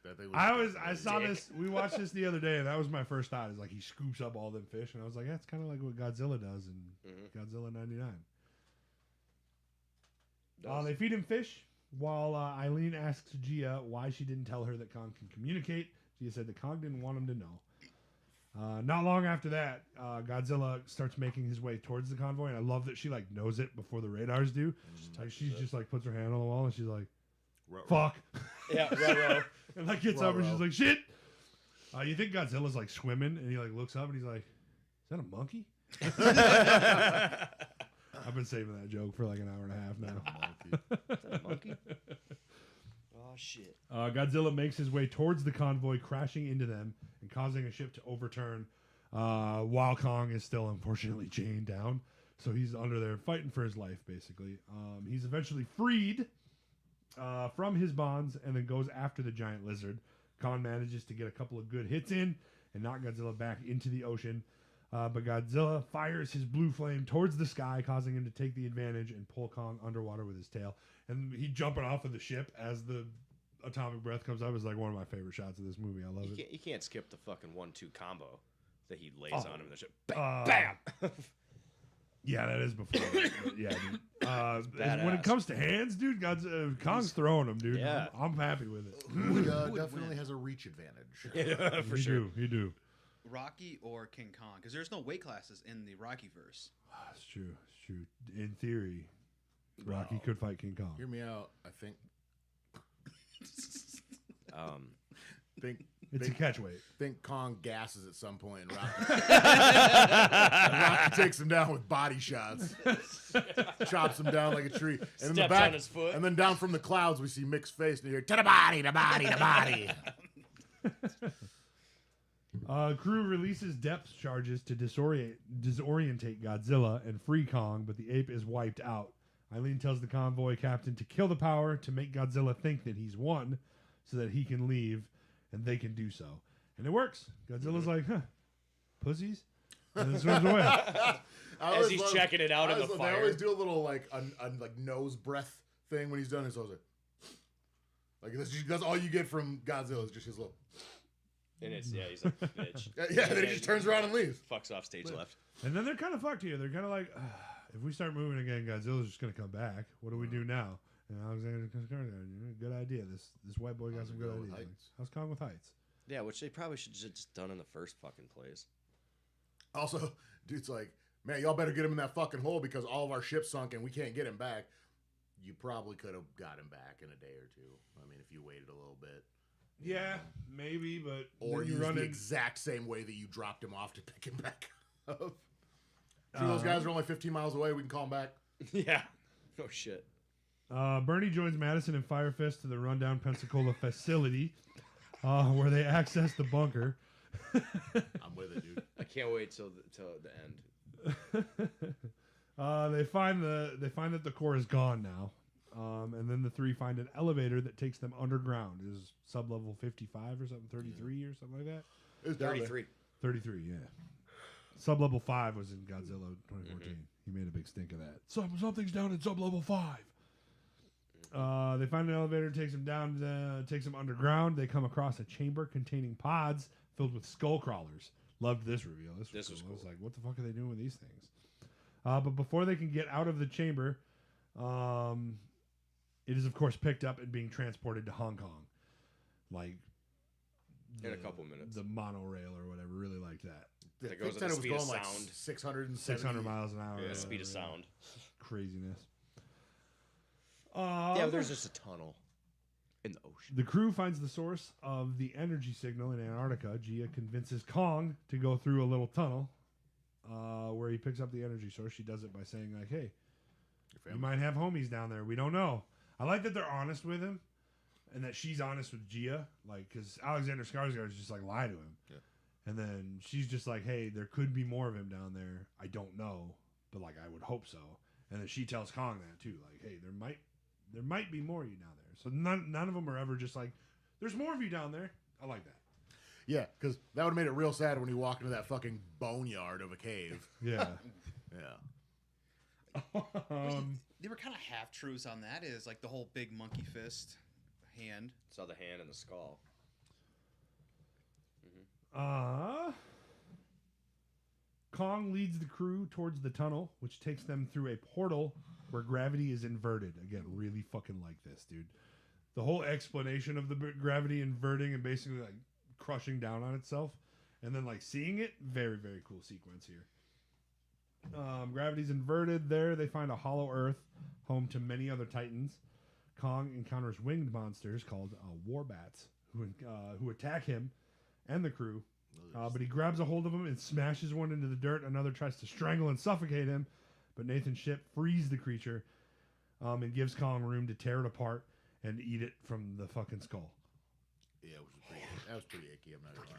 That thing I saw this. We watched this the other day, and that was my first thought. Is like he scoops up all them fish, and I was like, that's kind of like what Godzilla does in Godzilla '99. They feed him fish while Eileen asks Gia why she didn't tell her that Kong can communicate. Gia said that Kong didn't want him to know. Not long after that, Godzilla starts making his way towards the convoy, and I love that she like knows it before the radars do. Like she's just like puts her hand on the wall, and she's like, "Fuck." Yeah, ruh-roh. And like gets up and Ruh-roh. she's like, "Shit!" You think Godzilla's like swimming, and he like looks up and he's like, "Is that a monkey?" I've been saving that joke for like an hour and a half now. Is that a monkey? Oh, shit. Godzilla makes his way towards the convoy, crashing into them and causing a ship to overturn. While Kong is still unfortunately chained down, so he's under there fighting for his life. Basically, he's eventually freed from his bonds and then goes after the giant lizard. Kong manages to get a couple of good hits in and knock Godzilla back into the ocean. But Godzilla fires his blue flame towards the sky, causing him to take the advantage and pull Kong underwater with his tail. And he jumping off of the ship as the atomic breath comes up is like one of my favorite shots of this movie. I love it. You can't skip the fucking 1-2 combo. that he lays on him and the shit. Uh, Bam! Yeah, that is before. But yeah, dude. When badass. it comes to hands, dude, Kong's throwing them, dude. Yeah. I'm happy with it. Who would definitely win? has a reach advantage. Yeah, for you sure. do, you do. Rocky or King Kong? Because there's no weight classes in the Rocky verse. It's true. It's true. In theory, Rocky Wow. could fight King Kong. Hear me out. I think It's a catchweight. think Kong gasses at some point and Rocky takes him down with body shots. Chops him down like a tree. And in the Steps back, on his foot. and then down from the clouds we see Mick's face and you hear, to the body, the body, the body. Crew releases depth charges to disorientate Godzilla and free Kong, but the ape is wiped out. Eileen tells the convoy captain to kill the power to make Godzilla think that he's won so that he can leave and they can do so. And it works. Godzilla's like, huh, pussies? And then swims away. As he's checking it out in the They fire. always do a little like like nose breath thing when he's done. He's always like that's all you get from Godzilla is just his little. And it's, he's like, bitch. Yeah, then he just turns around and leaves. Fucks off stage left. And then they're kind of fucked here. They're kind of like, if we start moving again, Godzilla's just going to come back. What do we do now? And Alexander Skarsgård, good idea. This white boy got some good Kong with ideas. heights. How's Kong with heights? Yeah, which they probably should have just done in the first fucking place. Also, dude's like, man, y'all better get him in that fucking hole because all of our ships sunk and we can't get him back. You probably could have got him back in a day or two. I mean, if you waited a little bit. Yeah, maybe, but Or then use run the in- exact same way that you dropped him off to pick him back up. Sure, those guys are only 15 miles away. We can call him back. Yeah. No shit. Bernie joins Madison and Fire Fist to the rundown Pensacola facility, where they access the bunker. I'm with it, dude. I can't wait till the end. They find that the core is gone now, and then the three find an elevator that takes them underground. Is sub-level 55 or something, 33 or something like that? It was down there. 33. 33, yeah. Sub-level 5 was in Godzilla 2014. He made a big stink of that. Something's down in sub-level 5. They find an elevator, takes them down, takes them underground. They come across a chamber containing pods filled with skull crawlers. Loved this reveal. This was cool. I was like, what the fuck are they doing with these things? But before they can get out of the chamber, it is of course picked up and being transported to Hong Kong. Like In a couple minutes. The monorail or whatever. Really liked that. The That goes thing at the said it was speed of going like sound. 670. 600 miles an hour. Yeah, speed of sound. Craziness. Yeah, but there's just a tunnel in the ocean. The crew finds the source of the energy signal in Antarctica. Gia convinces Kong to go through a little tunnel where he picks up the energy source. She does it by saying, like, hey, you might have homies down there. We don't know. I like that they're honest with him and that she's honest with Gia. Like, because Alexander Skarsgård is just like, lie to him. Yeah. And then she's just like, hey, there could be more of him down there. I don't know, but, like, I would hope so. And then she tells Kong that, too. Like, hey, there might be more of you down there. So none of them are ever just like, there's more of you down there. I like that. Yeah, because that would have made it real sad when you walked into that fucking boneyard of a cave. Yeah. Yeah. They were kind of half truths on that. Is like the whole big monkey fist hand. Saw the hand and the skull. Kong leads the crew towards the tunnel, which takes them through a portal where gravity is inverted. Again, really fucking like this, dude. The whole explanation of the gravity inverting and basically like crushing down on itself, and then like seeing it, very, very cool sequence here. Gravity's inverted. There, they find a hollow Earth, home to many other titans. Kong encounters winged monsters called warbats, who attack him and the crew. But he grabs a hold of him and smashes one into the dirt. Another tries to strangle and suffocate him, but Nathan's ship frees the creature and gives Kong room to tear it apart and eat it from the fucking skull. Yeah, that was pretty icky, I'm not gonna lie.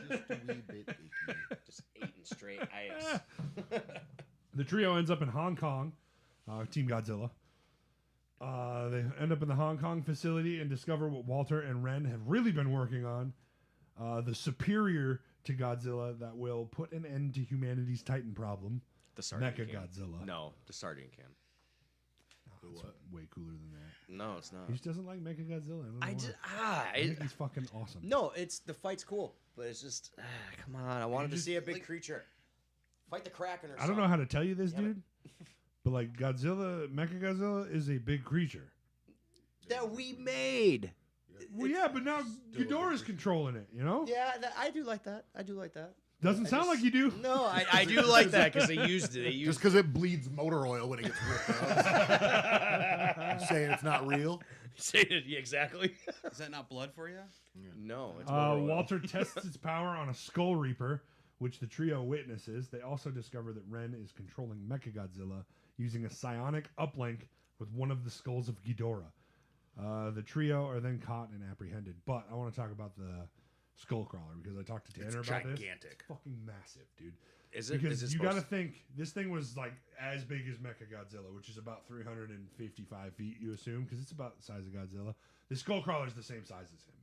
Just a wee bit icky. Just eating straight ass. The trio ends up in Hong Kong, Team Godzilla. They end up in the Hong Kong facility and discover what Walter and Ren have really been working on. The superior to Godzilla that will put an end to humanity's Titan problem. The sardine Mecha can. Godzilla. No, the sardine can. It's what? way cooler than that. No, it's not. He just doesn't like Mechagodzilla. I just just I think he's fucking awesome. no. It's the fight's cool, but it's just come on. I wanted to just, see a big like- creature fight the Kraken or I don't something. know how to tell you this, Damn it. dude, but like Mechagodzilla is a big creature. That we made. Well, yeah, but now Still a big Ghidorah's creature. controlling it. You know, Yeah, I do like that. I do like that. doesn't I sound just- like you do. No, I do like that because they used it. They Just used because it bleeds motor oil when it gets ripped up. You saying it's not real? say it yeah, exactly. Is that not blood for you? No, it's motor oil. Walter tests its power on a Skull Reaper, which the trio witnesses. They also discover that Ren is controlling Mechagodzilla using a psionic uplink with one of the skulls of Ghidorah. The trio are then caught and apprehended. But I want to talk about the Skull Crawler because I talked to It's Tanner about this. gigantic. It's fucking massive, dude. Is it? Because Is it you got to supposed- think this thing was like as big as Mechagodzilla, which is about 355 feet, you assume, because it's about the size of Godzilla. The Skull Crawler is the same size as him.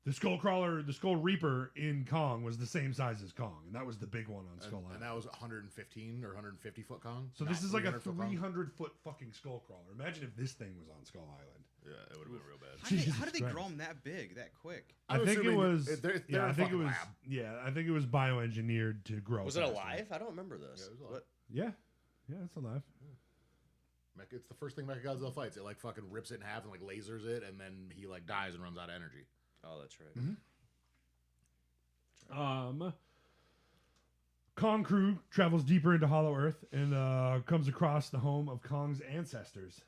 The Skull Crawler, the Skull Reaper in Kong was the same size as Kong, and that was the big one on Skull And Island. that was 115 or 150 foot Kong. So this Not is like a 300 foot Kong. 300-foot fucking Skull Crawler. Imagine if this thing was on Skull Island. Yeah, it would have been real bad. Jesus How did they Christ. grow them that big, that quick? I I'm think it assuming was. they're Yeah, in I a think it fucking was. lab. Yeah, I think it was bioengineered to grow. Was it faster. alive? I don't remember this. Yeah, it was alive. What? Yeah, yeah, it's alive. It's the first thing Mechagodzilla fights. It like fucking rips it in half and like lasers it, and then he like dies and runs out of energy. Oh, that's right. Kong crew travels deeper into Hollow Earth and comes across the home of Kong's ancestors.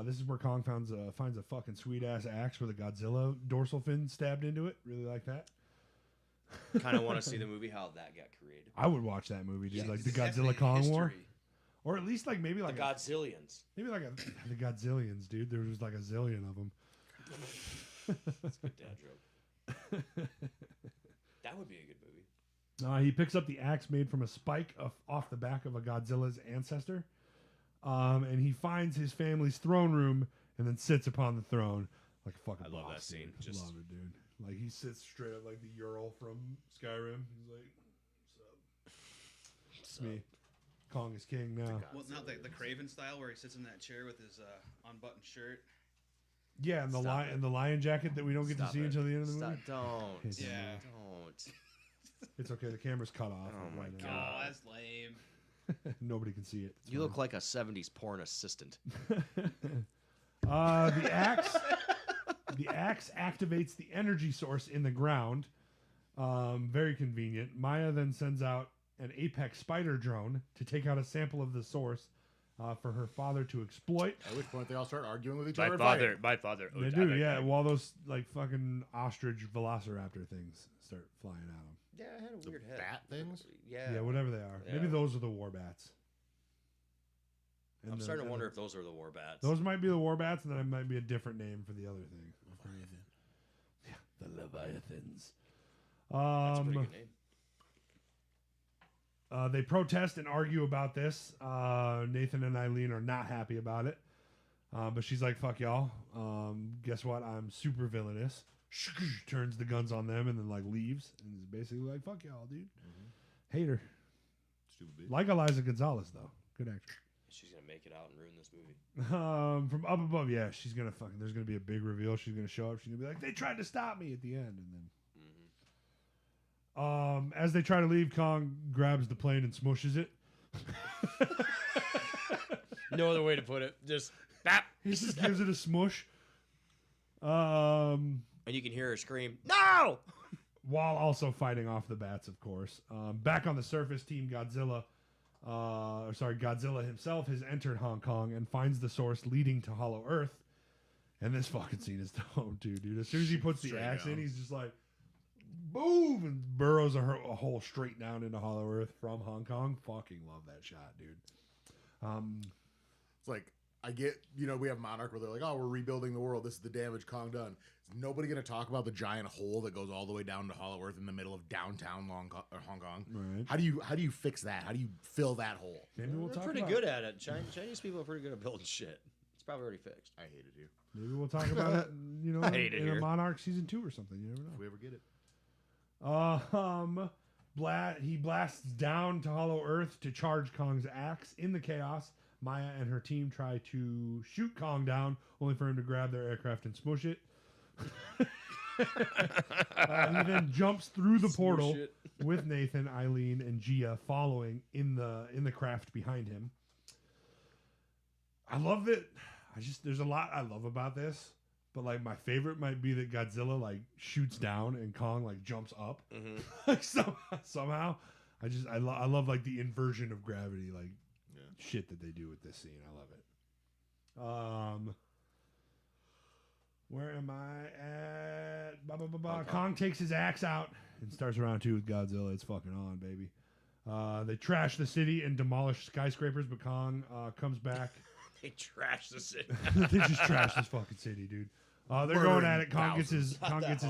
This is where Kong finds a fucking sweet ass axe with a Godzilla dorsal fin stabbed into it. Really like that. Kind of want to see the movie how that got created. I would watch that movie, dude. Yeah, Like 'cause the it's Godzilla definitely Kong War, history. or at least like maybe The like Godzillions. maybe like the Godzillions, dude. There was like a zillion of them. That's a good dad joke. That would be a good movie. He picks up the axe made from a spike off the back of a Godzilla's ancestor, and he finds his family's throne room and then sits upon the throne like a fucking I love boss, that scene. dude. Just- Love it, dude. Like he sits straight up like the Ural from Skyrim. He's like, "What's up? It's me. Kong is king now." Well, not the Craven style where he sits in that chair with his unbuttoned shirt. Yeah, and the Stop lion it. and the lion jacket that we don't get Stop to see it. until the end of the Stop. movie. Don't. It's- Yeah. Don't. It's okay. The camera's cut off. Oh my right now. God. Oh, that's lame. Nobody can see it. It's You look fine. like a 70s porn assistant. The axe. The axe activates the energy source in the ground. Very convenient. Maya then sends out an Apex spider drone to take out a sample of the source for her father to exploit. At which point they all start arguing with each other. and fighting. my father. They do, yeah. While those like fucking ostrich velociraptor things start flying at them. Yeah, I had a weird head. bat things? Yeah. Yeah, whatever they are. Maybe Yeah. those are the war bats. I'm starting to wonder if those are the war bats. those might be the war bats, and then it might be a different name for the other thing. Yeah, the Leviathans. That's a pretty good name. They protest and argue about this. Nathan and Eileen are not happy about it. But she's like, fuck y'all. Guess what? I'm super villainous. Turns the guns on them and then like leaves. And is basically like, fuck y'all, dude. Hate her. Stupid bitch. Like Eliza Gonzalez, though. Good actress. She's gonna make it out and ruin this movie. From up above, yeah, she's gonna fucking. There's gonna be a big reveal. She's gonna show up. She's gonna be like, "They tried to stop me" at the end, and then, as they try to leave, Kong grabs the plane and smushes it. No other way to put it. Just bap. He just gives it a smush. While And you can hear her scream, "No!" also fighting off the bats, of course. Back on the surface, Team Godzilla. Godzilla himself has entered Hong Kong and finds the source leading to Hollow Earth. And this fucking scene is dope, dude. As soon as he puts the Straight axe in, down. he's just like, boom, and burrows a hole straight down into Hollow Earth from Hong Kong. Fucking love that shot, dude. It's like, I get, we have Monarch where they're like, oh, we're rebuilding the world. This is the damage Kong done. Is nobody going to talk about the giant hole that goes all the way down to Hollow Earth in the middle of downtown Hong Kong? Right. How do you fix that? How do you fill that hole? Maybe we'll They're talk pretty about good at it. Chinese people are pretty good at building shit. It's probably already fixed. I hated you. Maybe we'll talk about it, I hate it in a here. Monarch season 2 or something. You never know. If we ever get it. He blasts down to Hollow Earth to charge Kong's axe. In the chaos, Maya and her team try to shoot Kong down, only for him to grab their aircraft and smush it. He then jumps through the portal with Nathan, Eileen, and Gia following in the craft behind him. I love it. There's a lot I love about this, but like my favorite might be that Godzilla like shoots down and Kong like jumps up. Mm-hmm. Like somehow, I love like the inversion of gravity, like shit that they do with this scene. I love it. Where am I at? Kong takes his axe out and starts round 2 with Godzilla. It's fucking on, baby. They trash the city and demolish skyscrapers, but Kong comes back. They trash the city. They just trash this fucking city, dude. They're going at it. Kong gets his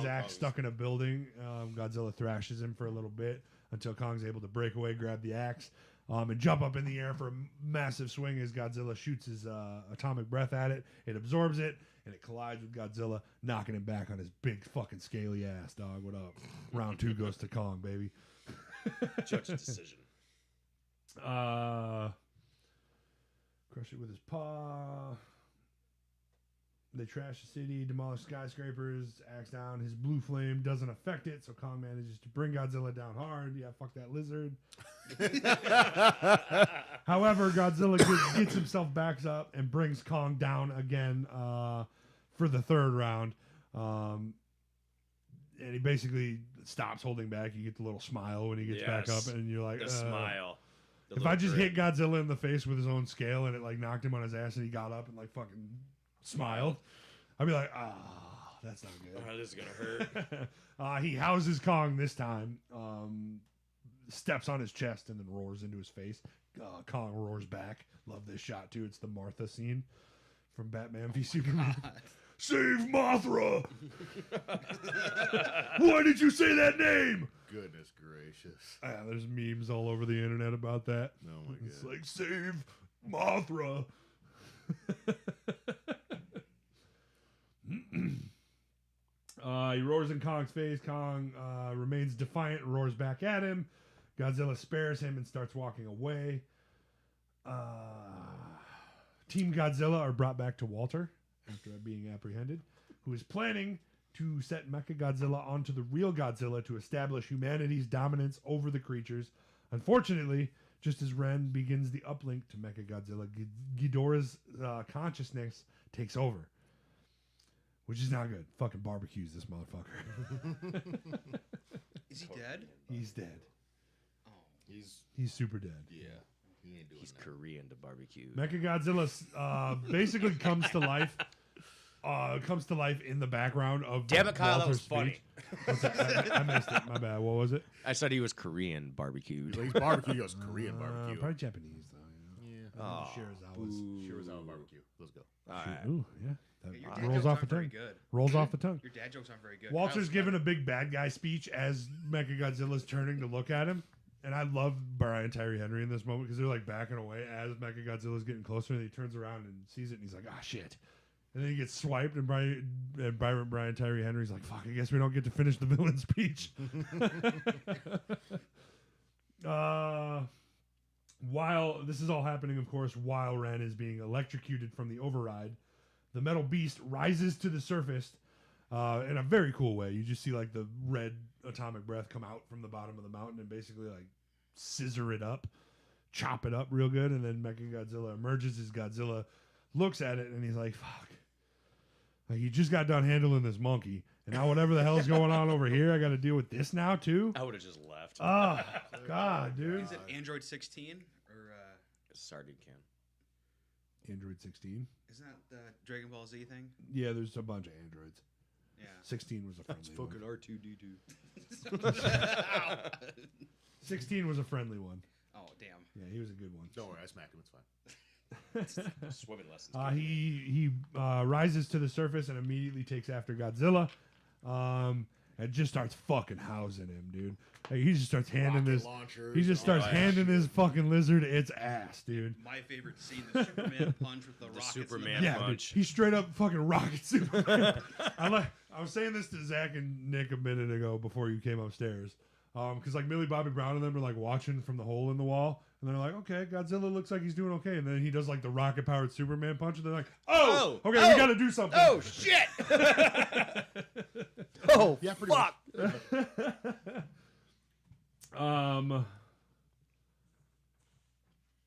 axe stuck in a building. Godzilla thrashes him for a little bit until Kong's able to break away, grab the axe, and jump up in the air for a massive swing as Godzilla shoots his atomic breath at it. It absorbs it, and it collides with Godzilla, knocking him back on his big fucking scaly ass, dog. What up? Round 2 goes to Kong, baby. Judge's decision. Crush it with his paw. They trash the city, demolish skyscrapers, axe down. His blue flame doesn't affect it, so Kong manages to bring Godzilla down hard. Yeah, fuck that lizard. However, Godzilla gets himself back up and brings Kong down again for the 3rd round. And he basically stops holding back. You get the little smile when he gets back up, and you're like, the smile. The if I just hit Godzilla in the face with his own scale and it like knocked him on his ass and he got up and like fucking smiled, I'd be like, that's not good. Oh, this is gonna hurt. He houses Kong this time, steps on his chest and then roars into his face. Kong roars back. Love this shot too. It's the Martha scene from Batman v Superman. Save Mothra! Why did you say that name? Goodness gracious. There's memes all over the internet about that. Oh my god. It's like, save Mothra. He roars in Kong's face. Kong remains defiant and roars back at him. Godzilla spares him and starts walking away. Team Godzilla are brought back to Walter after being apprehended, who is planning to set Mechagodzilla onto the real Godzilla to establish humanity's dominance over the creatures. Unfortunately, just as Ren begins the uplink to Mechagodzilla, Ghidorah's consciousness takes over, which is not good. Fucking barbecues this motherfucker. Is he dead? He's dead. Oh. He's super dead. Yeah. He ain't doing He's that. Korean to barbecue. Mechagodzilla basically comes to life. Comes to life in the background of Damn it, Kyle, that Walter's was funny. I missed it. My bad. What was it? I said he was Korean barbecued. He's barbecue. He goes Korean barbecue. Probably Japanese though. You know? Yeah. Oh, Shirazawa barbecue. Let's go. All right. Ooh, yeah. That Your dad rolls jokes off the aren't very tongue. good. Rolls off the tongue. Your dad jokes aren't very good. Walter's Kyle's giving a better. big bad guy speech as Mechagodzilla's turning to look at him. And I love Brian Tyree Henry in this moment because they're like backing away as Mechagodzilla's getting closer, and he turns around and sees it, and he's like, "Ah, shit!" And then he gets swiped, and Brian Tyree Henry's like, "Fuck! I guess we don't get to finish the villain speech." While this is all happening, of course, while Ren is being electrocuted from the override, the metal beast rises to the surface in a very cool way. You just see like the red atomic breath come out from the bottom of the mountain and basically like scissor it up, chop it up real good, and then Mechagodzilla emerges as Godzilla looks at it and he's like, fuck. Like, you just got done handling this monkey, and now whatever the hell's going on over here, I got to deal with this now too? I would have just left. Oh, God, dude. Is it Android 16 or Sardine can. Android 16? isn't that the Dragon Ball Z thing? Yeah, there's a bunch of androids. Yeah. 16 was a friendly one. R2D2. 16 was a friendly one. Oh damn. Yeah, he was a good one. Don't worry, I smacked him. It's fine. Swimming lessons. He rises to the surface and immediately takes after Godzilla, and just starts fucking housing him, dude. Like, he just starts handing Rocket this. launchers, He just starts all that handing shit. this fucking lizard its ass, dude. My favorite scene: the Superman punch with the rockets. Superman Yeah, dude, punch. he straight up fucking rocket Superman. I was saying this to Zach and Nick a minute ago before you came upstairs. Because like Millie Bobby Brown and them are like watching from the hole in the wall, and they're like, okay, Godzilla looks like he's doing okay, and then he does like the rocket powered Superman punch, and they're like, okay, we got to do something. Oh shit! Oh Yeah, pretty fuck!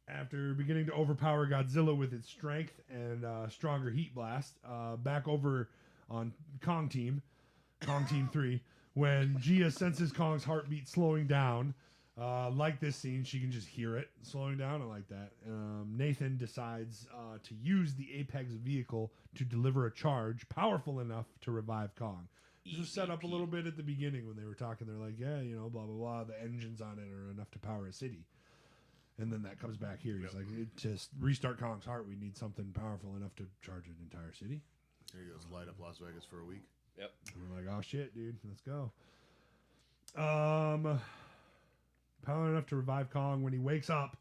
After beginning to overpower Godzilla with its strength and stronger heat blast, back over on Kong Team 3, when Gia senses Kong's heartbeat slowing down, like this scene, she can just hear it slowing down. I like that. Nathan decides to use the Apex vehicle to deliver a charge powerful enough to revive Kong. This was set up a little bit at the beginning when they were talking. They're like, yeah, you know, blah, blah, blah. The engines on it are enough to power a city. And then that comes back here. He's like, to restart Kong's heart, we need something powerful enough to charge an entire city. There he goes, light up Las Vegas for a week. Yep. And we're like, oh shit, dude, let's go. Power enough to revive Kong. When he wakes up,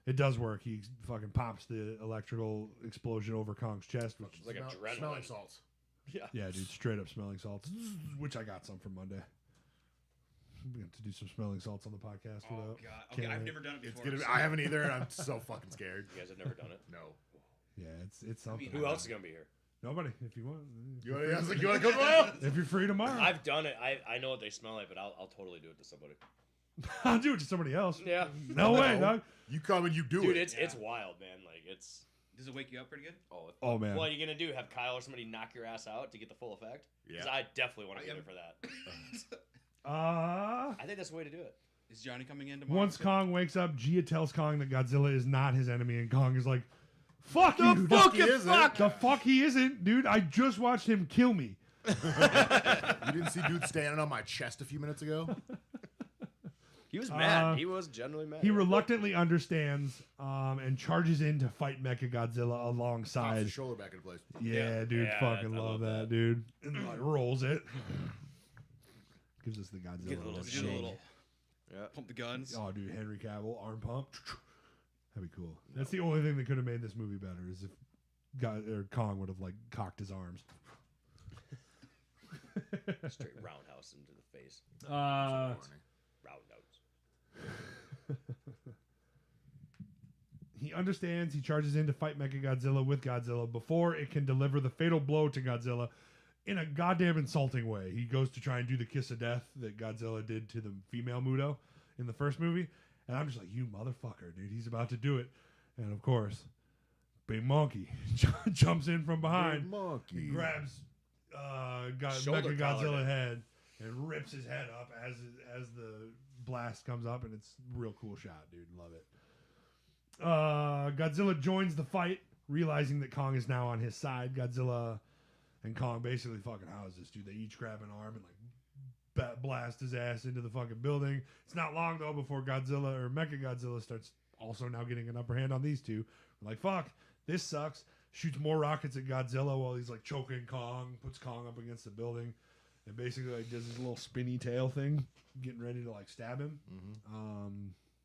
it does work. He fucking pops the electrical explosion over Kong's chest, which Like adrenaline. Smelling salts. Yeah. yeah, dude, straight up smelling salts, which I got some from Monday. We have to do some smelling salts on the podcast. Oh without- god. Okay, Can't I've wait. never done it It's before. gonna. I haven't either, and I'm so fucking scared. You guys have never done it. No. Yeah, it's something. Who else is gonna be here? Nobody, if you want. You want? I was like, you want to come out? If you're free tomorrow, I've done it. I know what they smell like, but I'll totally do it to somebody. I'll do it to somebody else. Yeah. No way, dog. You come and you do Dude, it. it's wild, man. Like it's. Does it wake you up pretty good? Oh man. What are you gonna do? Have Kyle or somebody knock your ass out to get the full effect? Because Yeah. I definitely want to be there for that. I think that's the way to do it. Is Johnny coming in tomorrow? Once Kong wakes up, Gia tells Kong that Godzilla is not his enemy, and Kong is like, "Fuck you, dude. fuck he isn't." The fuck he isn't, dude. I just watched him kill me." You didn't see dude standing on my chest a few minutes ago? He was mad. He was genuinely mad. He reluctantly understands and charges in to fight Mechagodzilla Pops alongside. his shoulder back into place. Yeah, dude, Yeah, fucking I love love that, that. dude. And like rolls it. Gives us the Godzilla. Give it a little Do shake. a little Yeah. pump the guns. Oh, dude, Henry Cavill arm pump. That'd be cool. That's the only thing that could have made this movie better is if Kong would have like cocked his arms. Straight roundhouse into the face. Warning. Roundhouse. He understands. He charges in to fight Mechagodzilla with Godzilla before it can deliver the fatal blow to Godzilla in a goddamn insulting way. He goes to try and do the kiss of death that Godzilla did to the female Muto in the first movie. And I'm just like, you motherfucker, dude. He's about to do it. And of course, Big Monkey jumps in from behind, Big monkey. grabs Shoulder collared Mechagodzilla it. head and rips his head up as the blast comes up, and it's a real cool shot, dude. Love it. Godzilla joins the fight, realizing that Kong is now on his side. Godzilla and Kong basically fucking house this dude. They each grab an arm and like blast his ass into the fucking building. It's not long though before Godzilla or Mechagodzilla starts also now getting an upper hand on these two. We're like, fuck, this sucks. Shoots more rockets at Godzilla while he's like choking Kong, puts Kong up against the building, and basically like does his little spinny tail thing, getting ready to like stab him.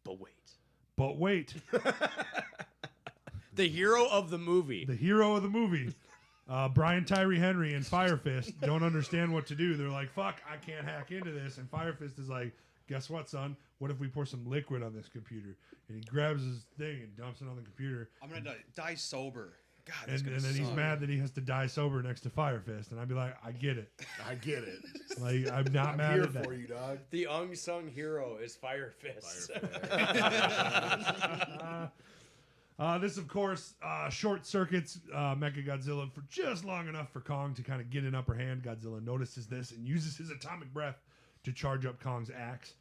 But wait. But wait, The hero of the movie. the hero of the movie, Brian Tyree Henry and Fire Fist don't understand what to do. They're like, fuck, I can't hack into this. And Fire Fist is like, guess what, son? What if we pour some liquid on this computer? And he grabs his thing and dumps it on the computer. I'm gonna die sober. God, this And is then gonna he's suck. mad that he has to die sober next to Fire Fist. And I'd be like, I get it. I get it. Like, I'm not I'm mad here at that. for you, dog. The unsung hero is Fire Fist. This, of course, short circuits Mechagodzilla for just long enough for Kong to kind of get an upper hand. Godzilla notices this and uses his atomic breath to charge up Kong's axe.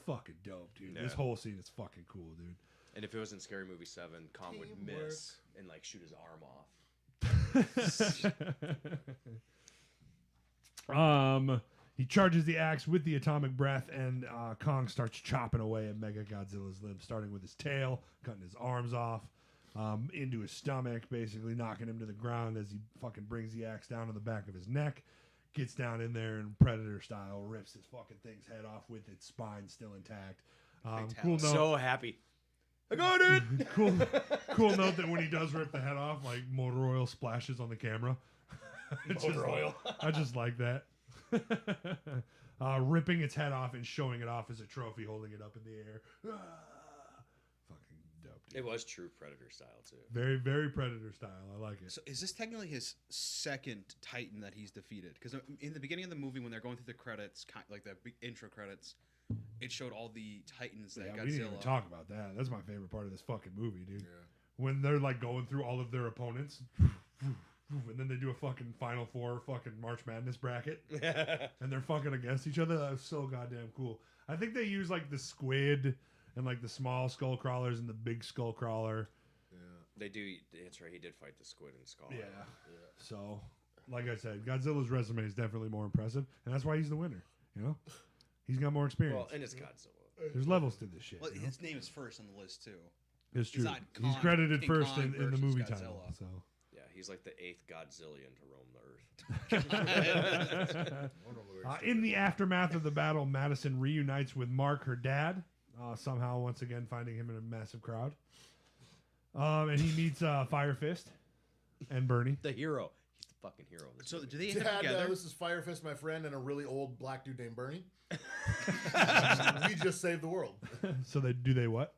Fucking dope, dude. Yeah. This whole scene is fucking cool, dude. And if it was in Scary Movie 7, Kong would Teamwork. miss and like shoot his arm off. He charges the axe with the atomic breath, and Kong starts chopping away at Mechagodzilla's limbs, starting with his tail, cutting his arms off, into his stomach, basically knocking him to the ground as he fucking brings the axe down to the back of his neck, gets down in there and Predator style rips his fucking thing's head off with its spine still intact. Cool note. So happy. I got it. Cool note that when he does rip the head off, like motor oil splashes on the camera. It's Motor just- oil. I just like that. ripping its head off and showing it off as a trophy, holding it up in the air. Fucking dope. Dude. It was true Predator style too. Very, very Predator style. I like it. So is this technically his second Titan that he's defeated? Because in the beginning of the movie, when they're going through the credits, like the big intro credits, it showed all the Titans that Yeah, Godzilla. we didn't even talk about that. That's my favorite part of this fucking movie, dude. Yeah. When they're like going through all of their opponents, and then they do a fucking Final Four fucking March Madness bracket, and they're fucking against each other. That was so goddamn cool. I think they use like the squid and like the small skull crawlers and the big skull crawler. Yeah. They do. That's right. He did fight the squid and skull. Yeah. So, like I said, Godzilla's resume is definitely more impressive, and that's why he's the winner. You know, he's got more experience. Well, and it's Godzilla. There's levels to this shit. Well, you know? his name is first on the list too. It's true. not He's Kong- credited King first Kong in the versus movie Godzilla. title. So. Yeah, he's like the 8th Godzillion to roam the Earth. In the aftermath of the battle, Madison reunites with Mark, her dad, somehow once again finding him in a massive crowd. And he meets Fire Fist and Bernie. The hero. He's the fucking hero. Of this So movie. do they end up Dad, together? this is Firefist, my friend, and a really old black dude named Bernie. We just saved the world. So do they what?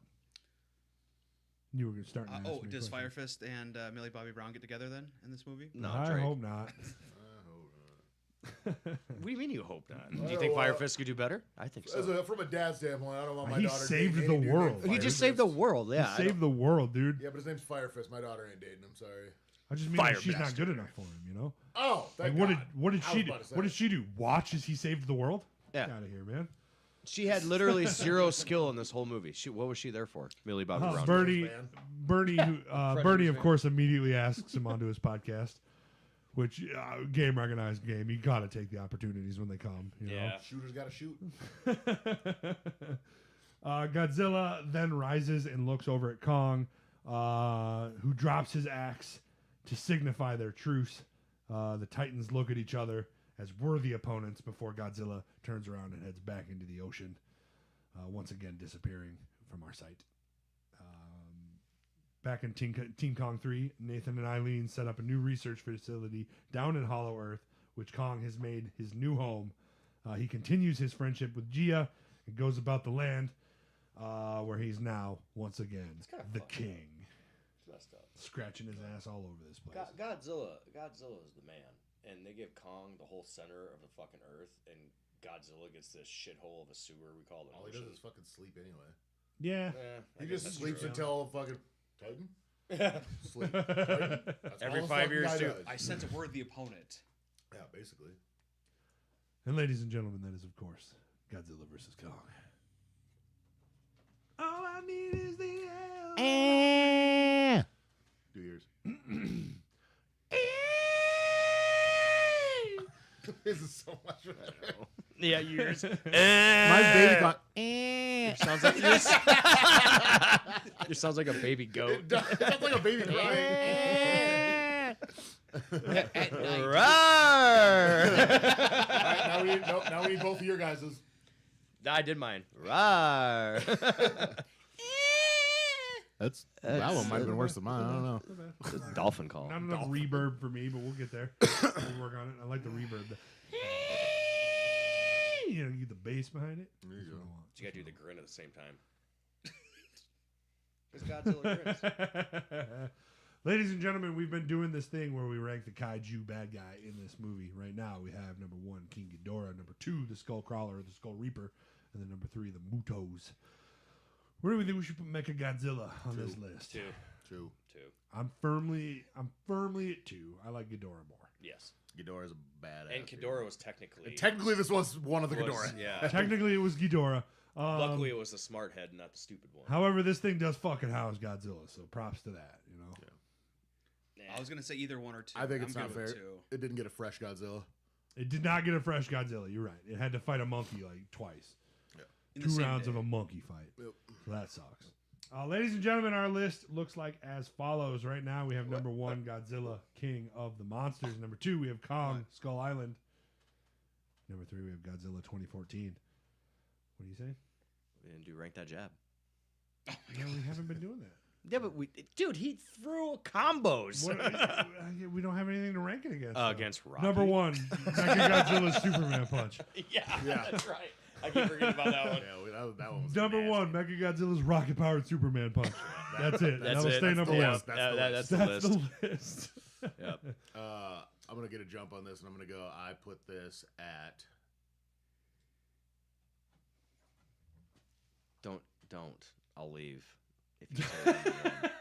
You were starting to ask me a Does question. Fire Fist and Millie Bobby Brown get together then in this movie? No, I Drake. hope not. What do you mean you hope not? Do you think Fire Fist could do better? I think so. From a dad's standpoint, I don't want my He daughter saved dating the any dude world. named He Fire just Fist. saved the world. Yeah. He saved the world, dude. Yeah, but his name's Firefist. My daughter ain't dating him. Sorry. I just mean Fire like she's not bastard. good enough for him, you know? Oh, Like thank what God. did I she was do? about to say. What did she do? Watch as he saved the world? Yeah. Get out of here, man. She had literally zero skill in this whole movie. What was she there for? Millie Bobby Brown. Bernie, fan. Bernie, Bernie, of course, immediately asks him onto his podcast, which game recognized game. You got to take the opportunities when they come. You Yeah. Shooters got to shoot. know? Godzilla then rises and looks over at Kong, who drops his axe to signify their truce. The Titans look at each other as worthy opponents before Godzilla turns around and heads back into the ocean, once again disappearing from our sight. Back in Team Kong 3, Nathan and Eileen set up a new research facility down in Hollow Earth, which Kong has made his new home. He continues his friendship with Gia and goes about the land, where he's now, once again, kinda the fucked up. king. It's messed up. Scratching his ass all over this place. Godzilla is the man, and they give Kong the whole center of the fucking Earth, and Godzilla gets this shithole of a sewer we call the All he ocean. does is fucking sleep anyway. Yeah. I He guess just that's sleeps true. until fucking Titan. Yeah. Sleep. Titan. That's Every all the 5 fucking years, guy too. does. I sense a worthy opponent. Yeah, basically. And ladies and gentlemen, that is, of course, Godzilla versus Kong. All I need is the Do yours. This is so much better. Yeah, yours. Mine's baby con- Sounds like it sounds like a baby goat. It does. It sounds like a baby crying. At night. Rawr! All right, now we need both of your guys's. I did mine. Rawr! That one might have been worse than mine. I don't know. Dolphin call. Not enough reverb for me, but we'll get there. We'll work on it. I like the reverb. You know, you get the bass behind it. There you That's what go. I want. You gotta do the grin at the same time. Because Godzilla grins. Ladies and gentlemen, we've been doing this thing where we rank the kaiju bad guy in this movie. Right now, we have number 1, King Ghidorah, number 2, the Skull Crawler, the Skull Reaper, and then number 3, the Mutos. Where do we think we should put Mecha Godzilla on this list? Two. I'm firmly at 2. I like Ghidorah more. Yes. Ghidorah's a badass. And Ghidorah was technically. Technically, this was one of the Ghidorah. Yeah. Technically, it was Ghidorah. Luckily, it was the smart head, not the stupid one. However, this thing does fucking house Godzilla, so props to that. You know. Nah. I was gonna say either one or two. I think I'm it's not good with fair. two. It didn't get a fresh Godzilla. It did not get a fresh Godzilla. You're right. It had to fight a monkey like twice. In the 2 same rounds day. of a monkey fight. Yep. So that sucks. Ladies and gentlemen, our list looks like as follows. Right now, we have number 1, Godzilla, King of the Monsters. Number 2, we have Kong, Skull Island. Number 3, we have Godzilla 2014. What do you say? We didn't do rank that jab. No, we haven't been doing that. Yeah, but dude, he threw combos. We don't have anything to rank it against. Against Rocky. Number 1, Mechagodzilla's Superman punch. Yeah, that's right. I keep forgetting about that one. Yeah, that one was Number nasty. 1, Mechagodzilla's rocket-powered Superman punch. That's it. That's That'll it. stay That's number the 1. list. That's That's the the list. Yep. I'm gonna get a jump on this, and I'm gonna go. I put this at. Don't. I'll leave. If you say that.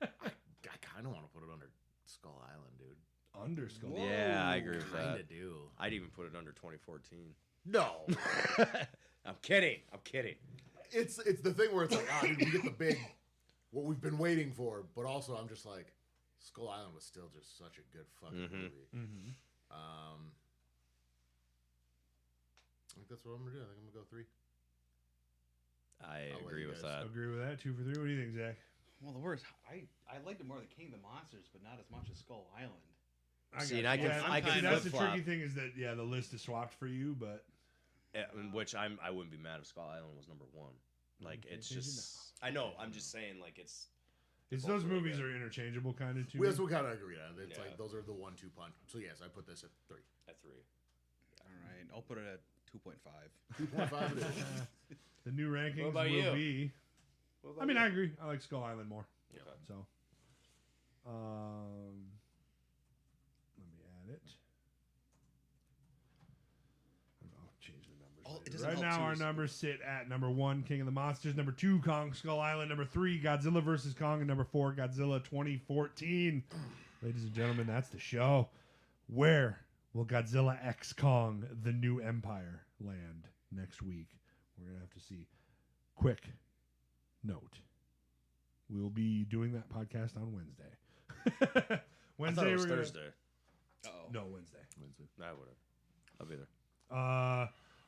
I kind of want to put it under Skull Island, dude. Under Skull. Yeah, I agree with Kinda that. do. I'd even put it under 2014. No, I'm kidding. it's the thing where it's like, dude, we get the big, what we've been waiting for, but also I'm just like, Skull Island was still just such a good fucking movie. Mm-hmm. I think that's what I'm gonna do. I think I'm gonna go 3. I I'll let agree you with guys- that. Agree with that. 2 for 3. What do you think, Zach? Well, the worst. I liked it more than King of the Monsters, but not as much as Skull Island. See, got and you. I can see, that's the flip-flop. tricky thing is that the list is swapped for you, but In which I wouldn't be mad if Skull Island was number 1. Like Okay, it's change it just I know. I'm just saying like it's those really movies good. are interchangeable kind of too. That's what kind of agree on. It's Yeah. like those are the 1-2 punch. So yes, I put this at 3. at 3. All right, I'll put it at 2.5. 2.5 it is. The new rankings What about will you? be. I mean, I agree. I like Skull Island more. Okay. So, let me add it. I'll change the numbers. Oh, it later. doesn't Right help now, too, our is- numbers sit at number 1, King of the Monsters. Number 2, Kong Skull Island. Number 3, Godzilla vs. Kong. And number 4, Godzilla 2014. Ladies and gentlemen, that's the show. Where will Godzilla X Kong, the new empire, land next week? We're going to have to see. Quick note. We'll be doing that podcast on Wednesday. I thought it was we're gonna- Thursday. Uh-oh. No, Wednesday. Nah, whatever. I'll be there.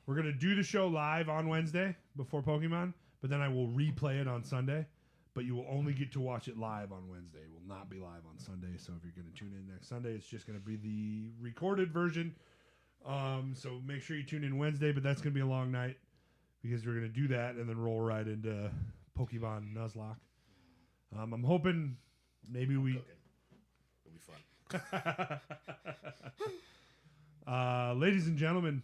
We're gonna do the show live on Wednesday before Pokemon, but then I will replay it on Sunday. But you will only get to watch it live on Wednesday. It will not be live on Sunday. So if you're gonna tune in next Sunday, it's just gonna be the recorded version. So make sure you tune in Wednesday, but that's gonna be a long night because we're gonna do that and then roll right into Pokemon Nuzlocke. I'm hoping maybe we. Cooking. It'll be fun. Ladies and gentlemen,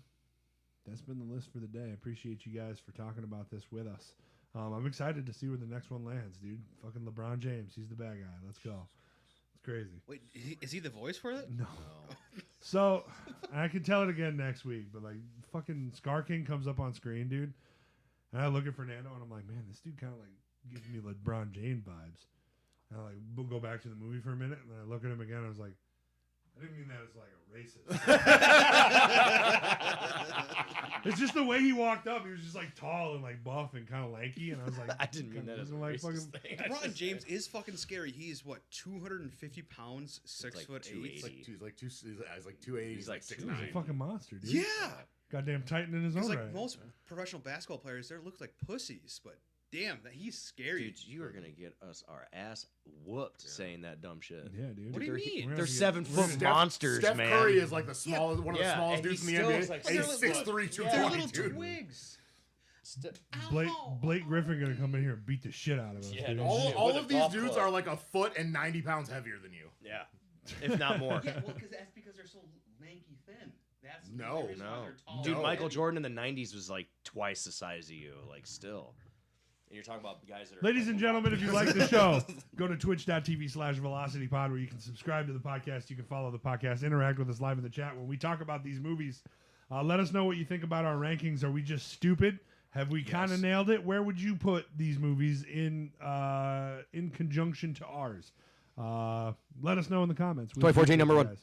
that's been the list for the day. I appreciate you guys for talking about this with us. I'm excited to see where the next one lands, dude. Fucking LeBron James. He's the bad guy. Let's go. It's crazy. Wait, is he the voice for it? No. So, I can tell it again next week, but like fucking Scar King comes up on screen, dude. And I look at Fernando and I'm like, man, this dude kind of like gives me LeBron James vibes. And I like go back to the movie for a minute and then I look at him again and I was like, I didn't mean that as like a racist. It's just the way he walked up. He was just like tall and like buff and kind of lanky, and I was like, I didn't mean that as a like racist thing. I LeBron just James said- is fucking scary. He's what, 250 pounds, 6 like foot 280. 8. He's like 280. He's like He's like he's 6'9". a fucking monster, dude. Yeah, Goddamn Titan in his own because like right. most professional basketball players, they look like pussies. But damn, that he's scary. Dude, you are gonna get us our ass whooped saying that dumb shit. Yeah, dude. What do you They're- mean? We're They're gonna get- 7 foot Steph- monsters, Steph man. Curry is like the smallest, one of the Yeah, smallest and dudes in he the still NBA. is like and he's 6'3", 6'3", They're little 222. twigs. Blake Griffin gonna come in here and beat the shit out of us. Yeah, dude. no All, shit, all with a of these golf dudes club. are like a foot and 90 pounds heavier than you. Yeah, if not more. Yeah, well, that's because they're so lanky thin. That's No, the reason why No, they're tall. dude, No. Michael Jordan in the '90s was like twice the size of you, like still. And you're talking about guys that are. Ladies and gentlemen, if you like the show, go to twitch.tv/VelocityPod where you can subscribe to the podcast. You can follow the podcast, interact with us live in the chat when we talk about these movies. Let us know what you think about our rankings. Are we just stupid? Have we kind of nailed it? Where would you put these movies in conjunction to ours? Let us know in the comments. We 2014 appreciate number you one.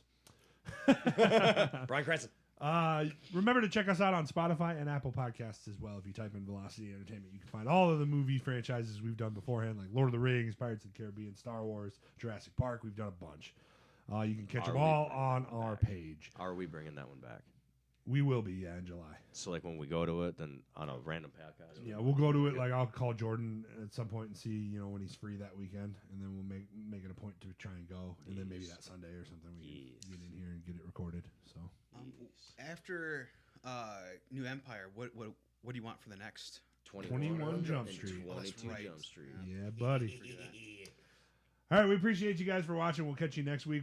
guys. Brian Cranston. Remember to check us out on Spotify and Apple Podcasts as well. If you type in Velocity Entertainment, you can find all of the movie franchises we've done beforehand, like Lord of the Rings, Pirates of the Caribbean, Star Wars, Jurassic Park. We've done a bunch. You can catch Are them we all bringing on them our back? page. Are we bringing that one back? We will be, in July. So like when we go to it, then on a random podcast. Yeah, we'll go to it. Like I'll call Jordan at some point and see, when he's free that weekend, and then we'll make it a point to try and go, and then maybe Yes. that Sunday or something we Yes. can get in here and get it recorded. So After New Empire, what do you want for the next? 21 Jump and Street. 22 That's right. Jump Street. yeah, buddy. Forget that. All right, we appreciate you guys for watching. We'll catch you next week.